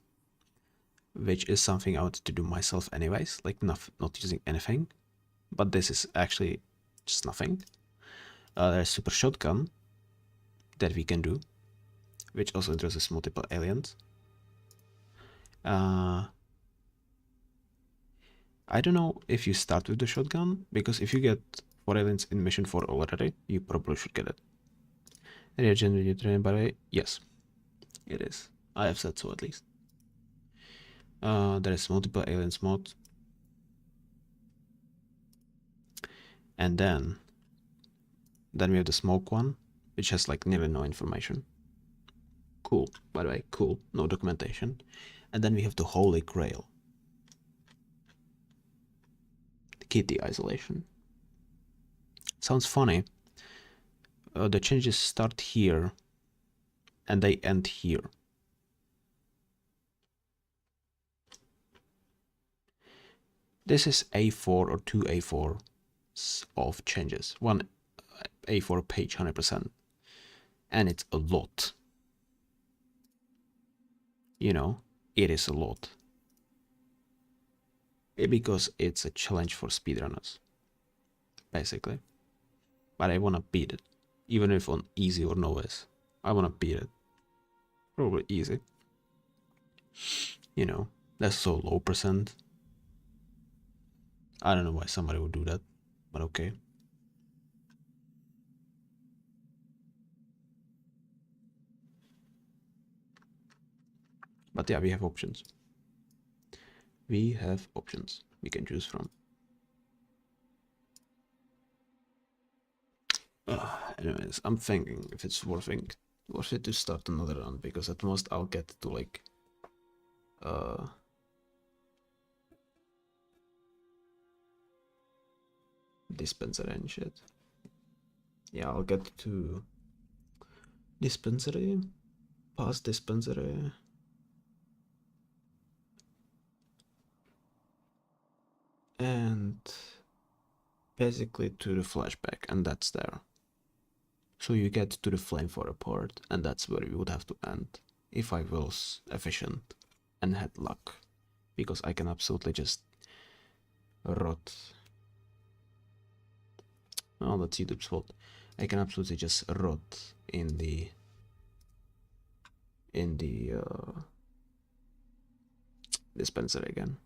A: which is something I want to do myself anyways, like not using anything. But this is actually just nothing. There's super shotgun that we can do, which also introduces multiple aliens. I don't know if you start with the shotgun, because if you get 4 aliens in mission 4 already, you probably should get it. Area generally trained by the way, yes, it is. I have said so at least. There is multiple aliens mod. And then we have the smoke one, which has like nearly no information. Cool, by the way, cool, no documentation. And then we have the Holy Grail. The Kitty isolation. Sounds funny. The changes start here and they end here. This is A4 or 2 A4 of changes. 1 A4 page 100%. And it's a lot. You know, it is a lot. Because it's a challenge for speedrunners, basically. But I wanna beat it. Even if on easy or novice. I wanna beat it. Probably easy. You know, that's so low percent. I don't know why somebody would do that, but okay. But yeah, we have options. We have options we can choose from. Anyways, I'm thinking if it's worth it to start another run, because at most I'll get to like dispensary and shit. Yeah, I'll get to dispensary, past dispensary, and basically to the flashback, and that's there. So you get to the flame for a part, and that's where we would have to end if I was efficient and had luck, because I can absolutely just rot. Oh, that's YouTube's fault. I can absolutely just rot in the dispenser again.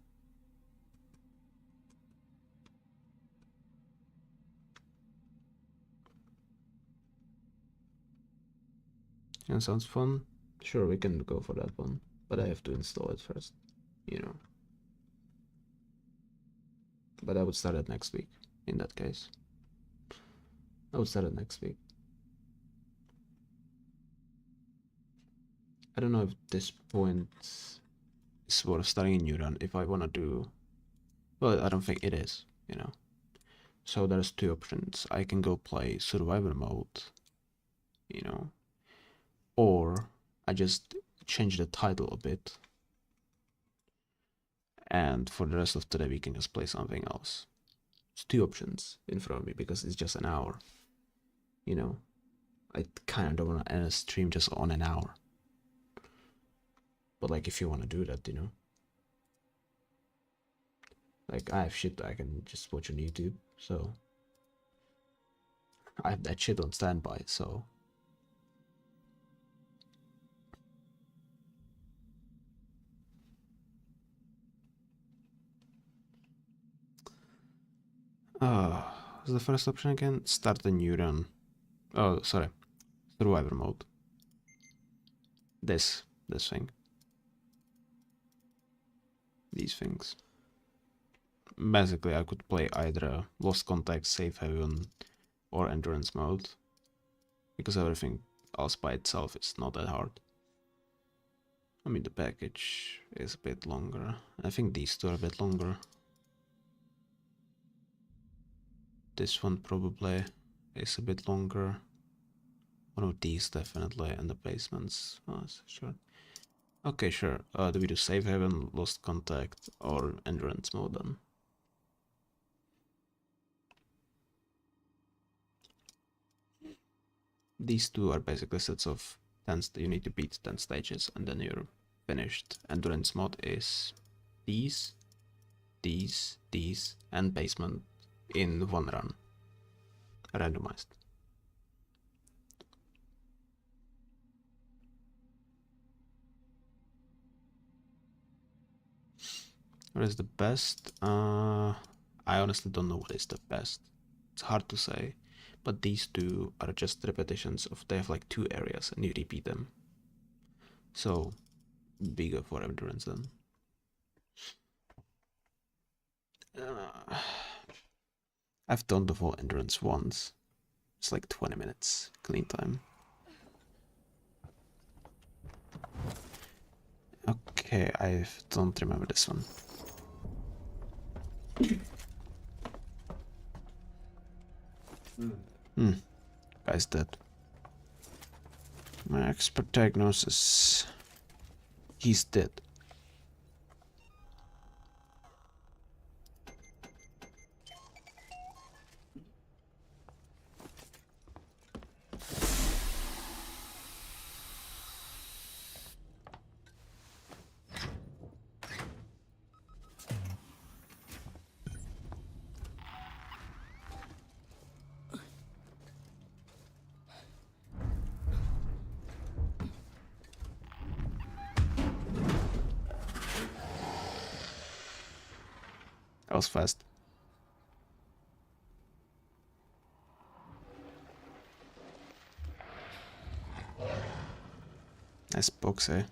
A: That sounds fun. Sure, we can go for that one. but I have to install it first, you know. But I would start it next week, in that case. I would start it next week. I don't know if this point is worth starting a new run if I want to do... Well, I don't think it is, you know. So there's two options. I can go play survivor mode, you know, or I just change the title a bit, and for the rest of today we can just play something else. It's two options in front of me because it's just an hour, you know. I kind of don't want to end a stream just on an hour, but like if you want to do that, you know, like I have shit I can just watch on YouTube, so I have that shit on standby, so what's the first option again? Start a new run. Oh, sorry. Survivor mode. This thing. These things. Basically, I could play either Lost Contact, Safe Haven, or Endurance mode, because everything else by itself is not that hard. I mean, the package is a bit longer. I think these two are a bit longer. This one probably is a bit longer. One of these definitely, and the basements. Oh, sure. Okay, sure. Do we do Safe Haven, Lost Contact, or Endurance mode then? These two are basically sets of 10 you need to beat 10 stages and then you're finished. Endurance mode is these, and basement in one run. Randomized. What is the best? I honestly don't know what is the best. It's hard to say. But these two are just repetitions of, they have like 2 areas and you repeat them. So, bigger for endurance then. I've done the full endurance once. It's like 20 minutes clean time. Okay, I don't remember this one. Guy's dead. My expert diagnosis. He's dead. That was fast. Nice box, eh?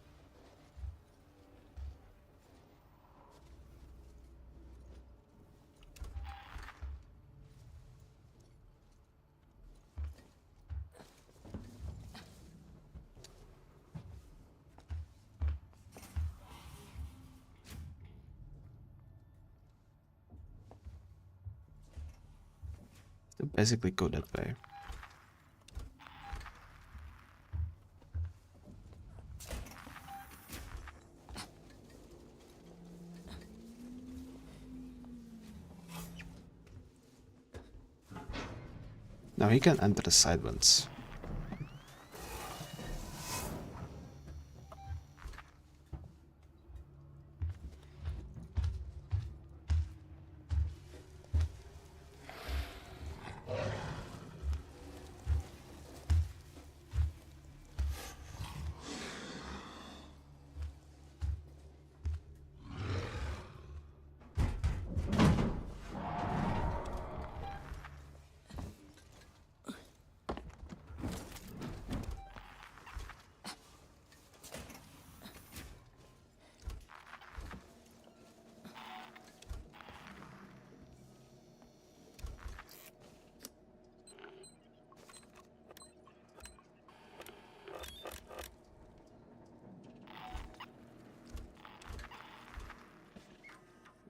A: To basically go that way. Now he can enter the side ones.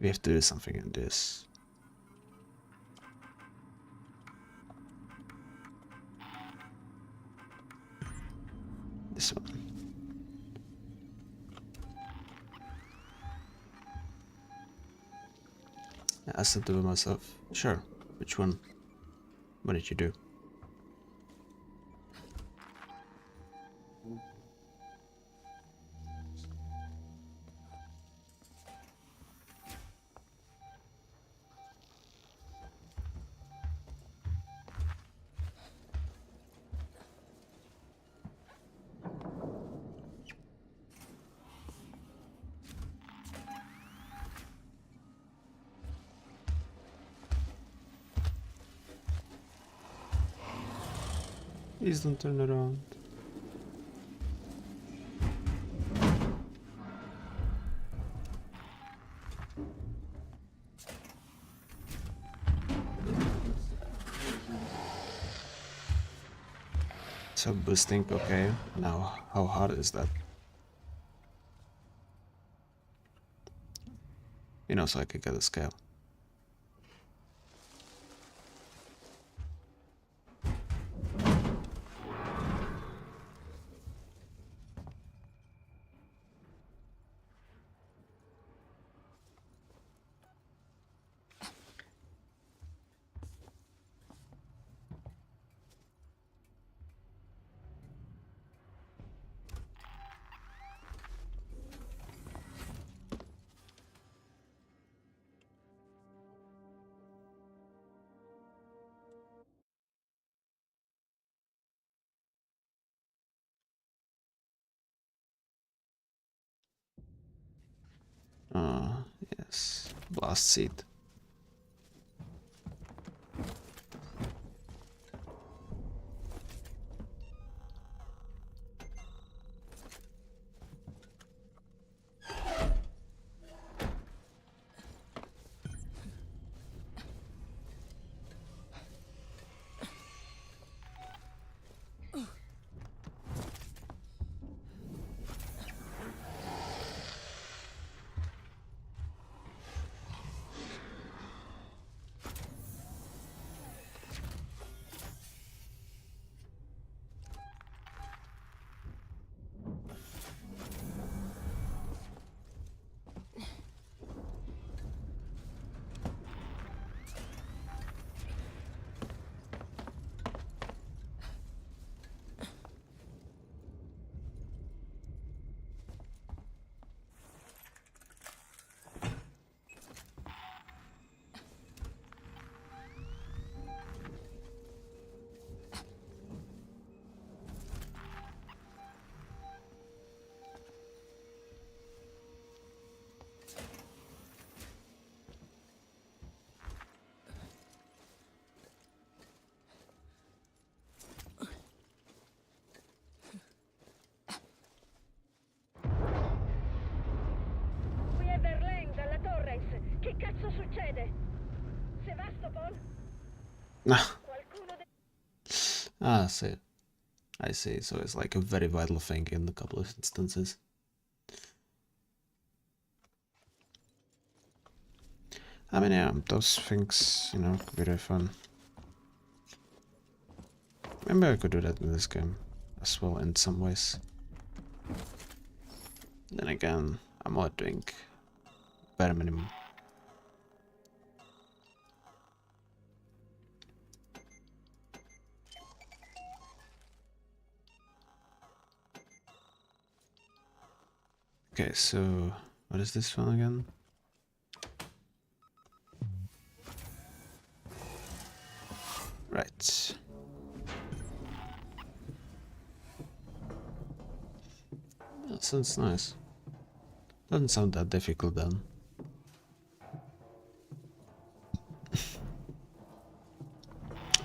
A: We have to do something in this. This one. I said to myself, sure, which one? What did you do? Please don't turn around. So boosting, okay. Now, how hard is that? You know, so I could get a scale. Yes. Blast seed.
F: Che cazzo succede? Sevastopol?
A: Ah, I see. I see. So it's like a very vital thing in a couple of instances. I mean, yeah, those things, you know, could be very fun. Maybe I could do that in this game as well in some ways. Then again, I'm not doing bare minimum. Okay, so what is this one again? Right. That sounds nice. Doesn't sound that difficult then.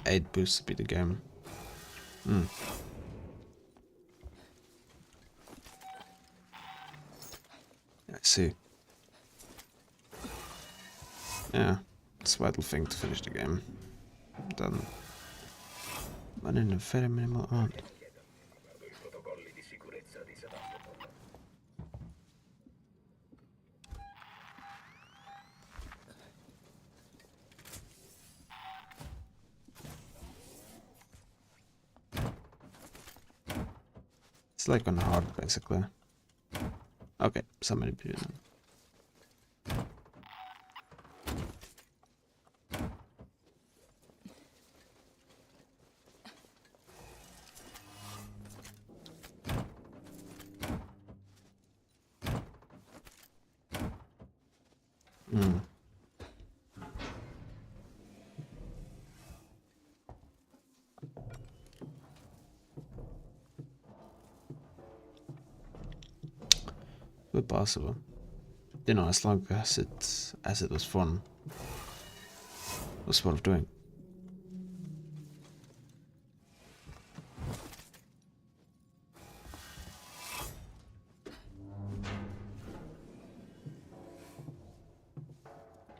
A: Eight boosts be the game. I see. Yeah, it's a vital thing to finish the game. Done. But in a very minimal amount.
C: I protocolli di sicurezza di Sevastopol.
A: It's like on hard, basically. Okay, somebody do it. Good possible. You know, as long as it was fun, it was worth doing.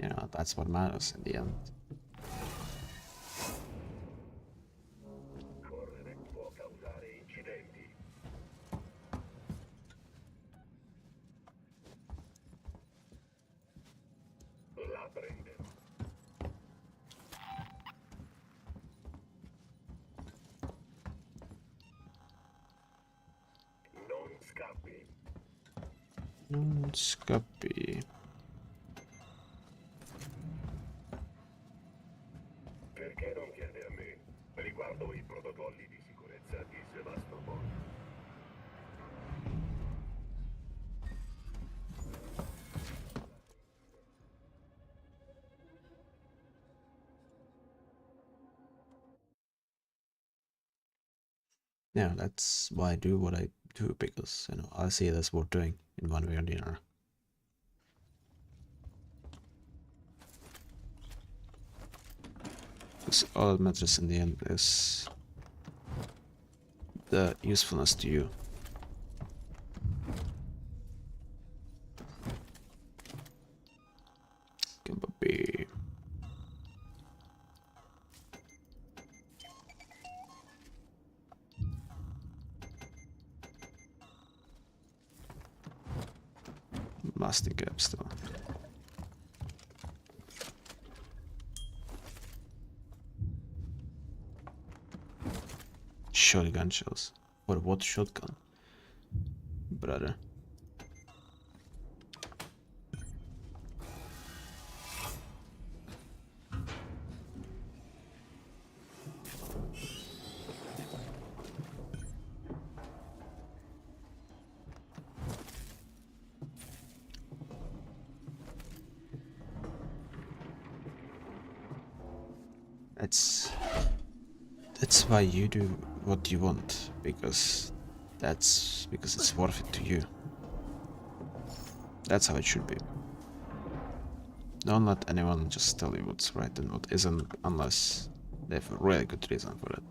A: You know, that's what matters in the end. Non scappi.
G: Perché non chiede a me riguardo i protocolli di sicurezza di Sevastopol?
A: Yeah, that's why I do what I do, because, you know, I see it as worth doing in one way or the other. Because all that matters in the end is the usefulness to you. Be. Mastic Yapps though. Shotgun shells. What shotgun? Brother. That's why you do what you want, because it's worth it to you. That's how it should be. Don't let anyone just tell you what's right and what isn't, unless they have a really good reason for it.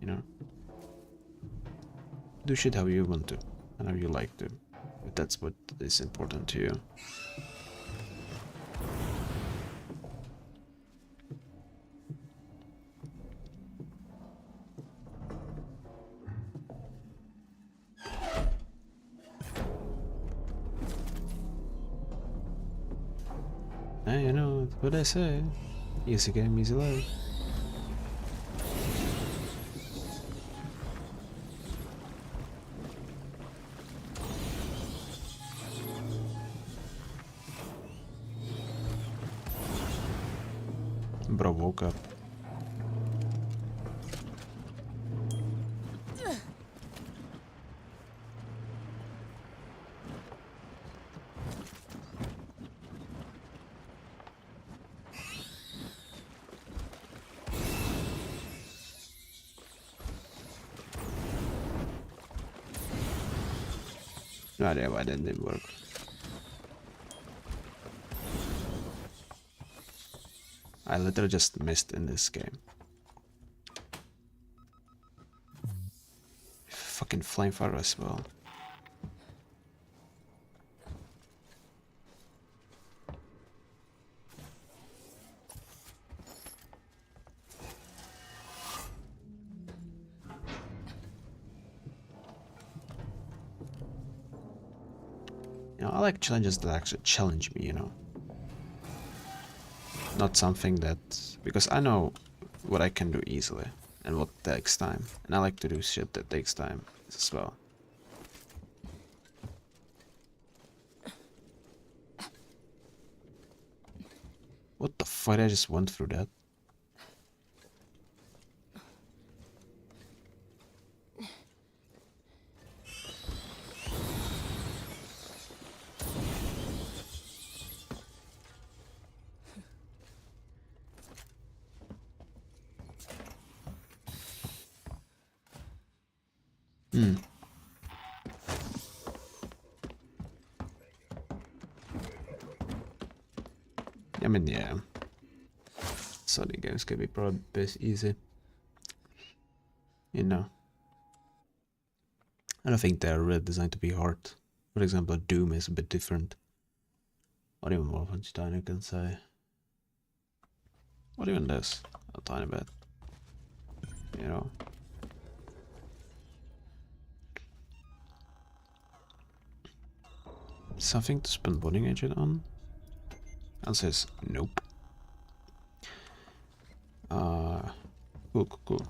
A: You know? Do shit how you want to, and how you like to, if that's what is important to you. Hey, you know what they say. Easy game, easy life. Bro woke up. No idea why that didn't work. I literally just missed in this game. Fucking flamethrower as well. You know, I like challenges that actually challenge me, you know. Not something that... because I know what I can do easily and what takes time. And I like to do shit that takes time as well. What the fuck? I just went through that. Hmm. I mean, yeah. Sonic games can be probably best easy. You know. I don't think they're really designed to be hard. For example, Doom is a bit different. Or even Wolfenstein, you can say. Or even this, a tiny bit. You know. Something to spend bonding agent on? And says nope. Cool.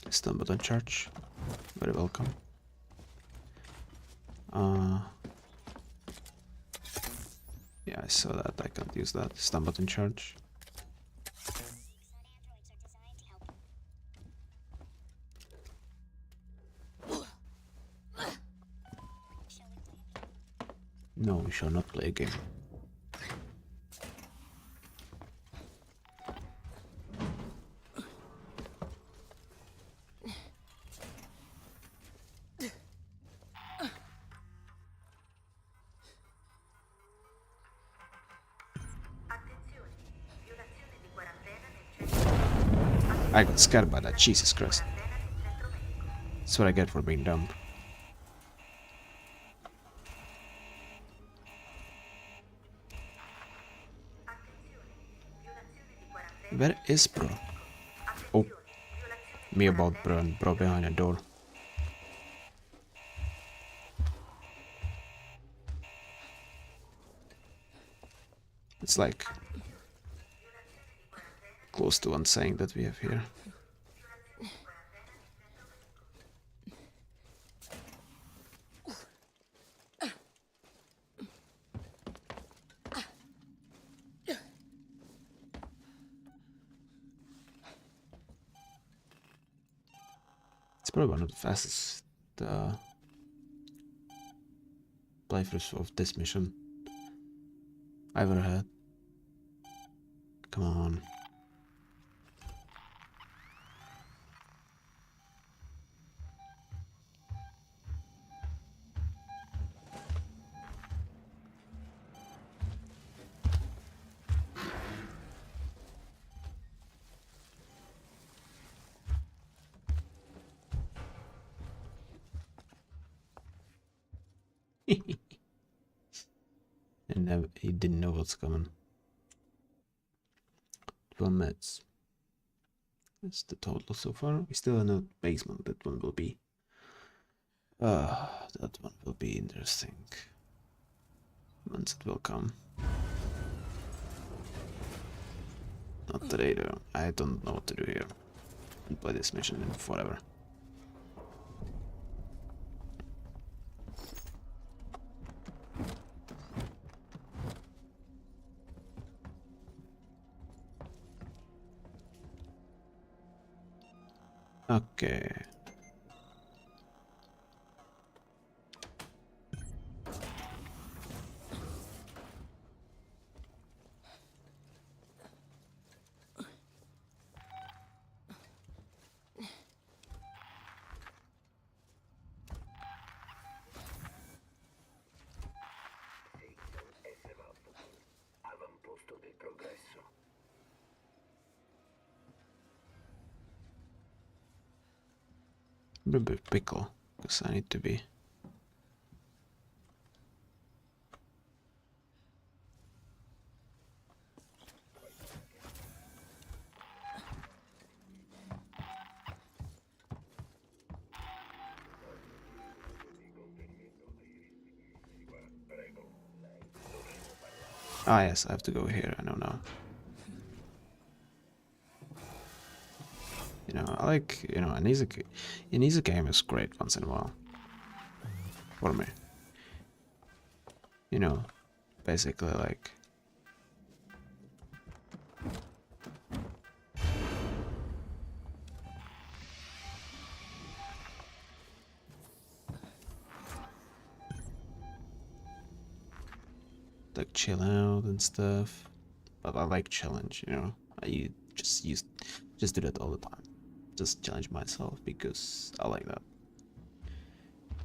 A: Stun button charge. Very welcome. Yeah, I saw that. I can't use that. Stun button charge. No, we shall not play a game. I got scared by that, Jesus Christ. That's what I get for being dumb. Where is bro? Oh. Me about bro and bro behind a door. It's like close to one saying that we have here. It's probably one of the fastest playthroughs of this mission I ever had. Come on. And he didn't know what's coming. 12 minutes. That's the total so far. We still have no basement. That one will be. That one will be interesting. Once it will come. Not today though. I don't know what to do here. I'll play this mission in forever. Okay.
G: Avamposto del progresso.
A: I'm a bit pickle because I need to be. Ah yes, I have to go here. I know now. You know, I like, you know, an easy game is great once in a while. For me. You know, basically like chill out and stuff. But I like challenge, you know. I just do that all the time. Just challenge myself because I like that.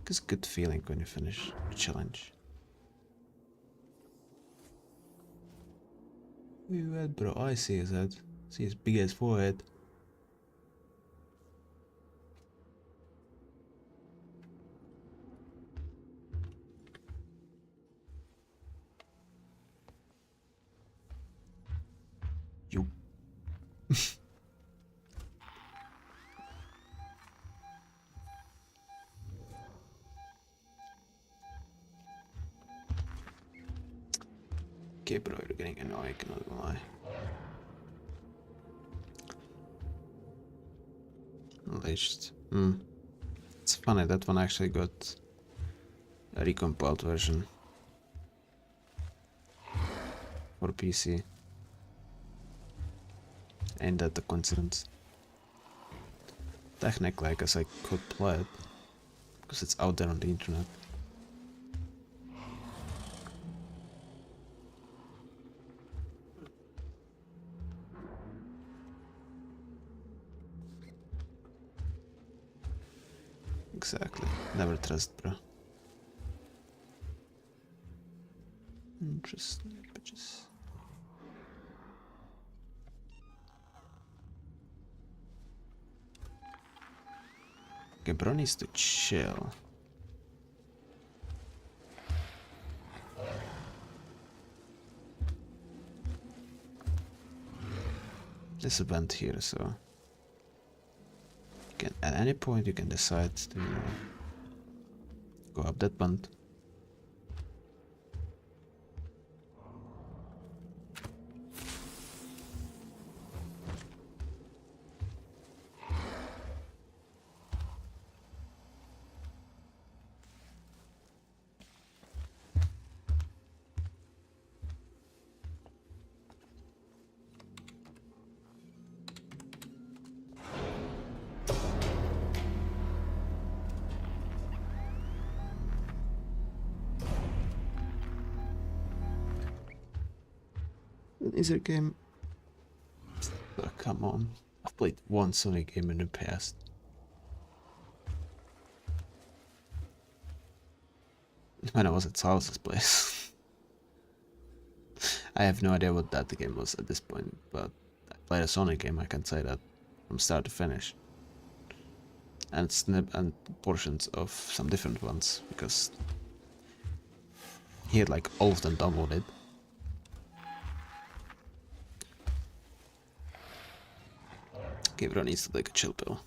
A: It's a good feeling when you finish a challenge. Where you at, bro? I see his head. See his big ass forehead. You. Okay, bro, you're getting annoying, not gonna lie. Unleashed. It's funny, that one actually got a recompiled version for PC. Ain't that a coincidence? Technically, I guess I could play it, because it's out there on the internet. Exactly. Never trust, bro. Interesting, bitches. Okay, bro needs to chill. There's a vent here, so you can, at any point you can decide to go up that vent. Is there a game? Oh, come on. I've played one Sonic game in the past. When I was at Salsa's place. I have no idea what that game was at this point, but I played a Sonic game, I can say that, from start to finish. And snip and portions of some different ones, because he had like all of them downloaded. Okay, bro needs to take a chill pill.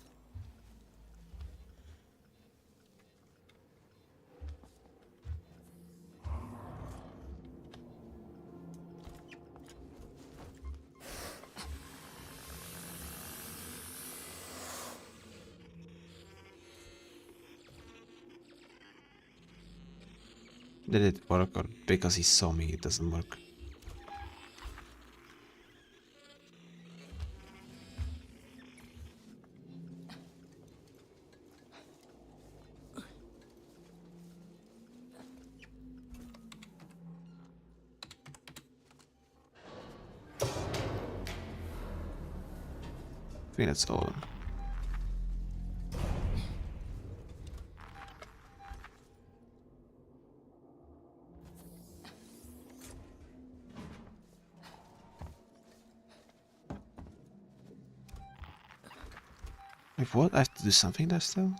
A: Did it work, or because he saw me it doesn't work? I think that's all. Wait, what? I have to do something there still?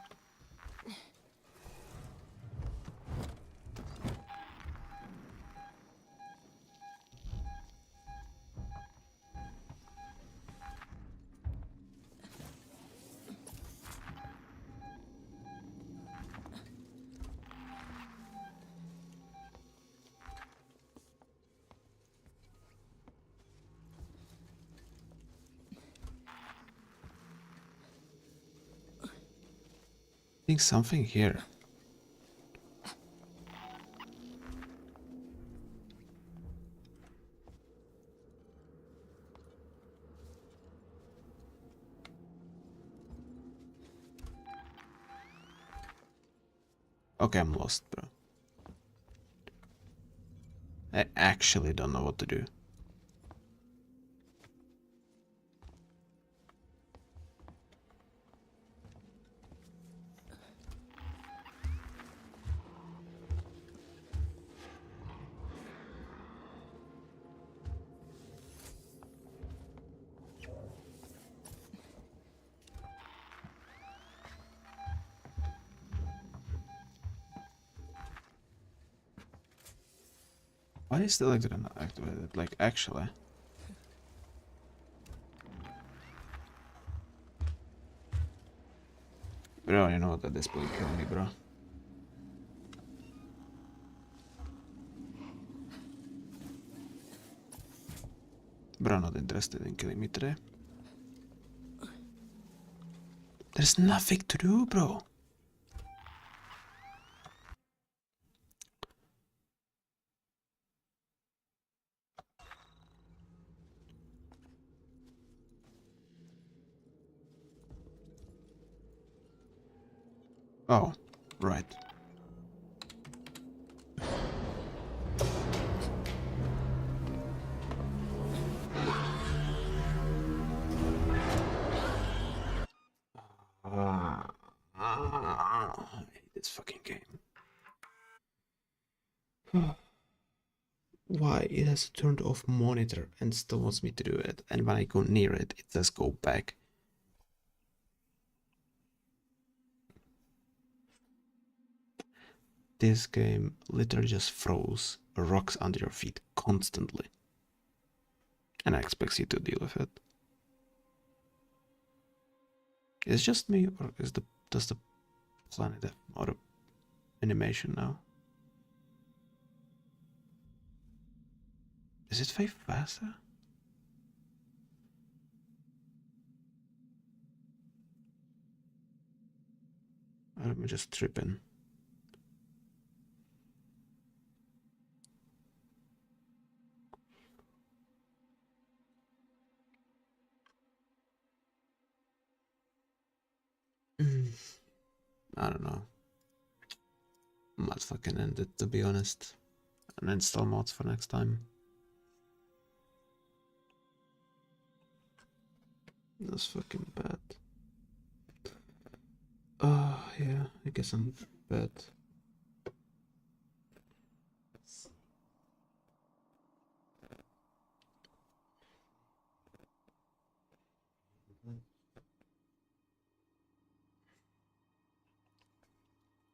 A: I think something here. Okay, I'm lost, bro. I actually don't know what to do. Why is the electric not activated? Like, actually. Bro, you know that this will kill me, bro. Bro, not interested in killing me today. There's nothing to do, bro. Oh, right. I hate this fucking game. Why? It has a turned off monitor and still wants me to do it. And when I go near it, it does go back. This game literally just throws rocks under your feet constantly. And expects you to deal with it. Is it just me, or does the planet have auto animation now? Is it way faster? Or am I just tripping? I don't know. Might fucking end it, to be honest. And install mods for next time. That's fucking bad. Yeah, I guess I'm bad.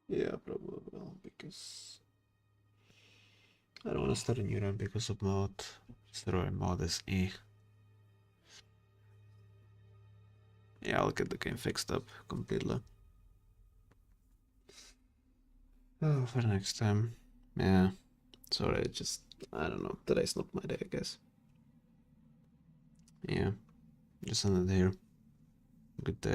A: Yeah, probably will, because I don't want to start a new run because of mod. Destroy mod is eh. Yeah, I'll get the game fixed up completely. Oh, for next time. Yeah. Sorry, I don't know. Today's not my day, I guess. Yeah. Just end it here. Good day.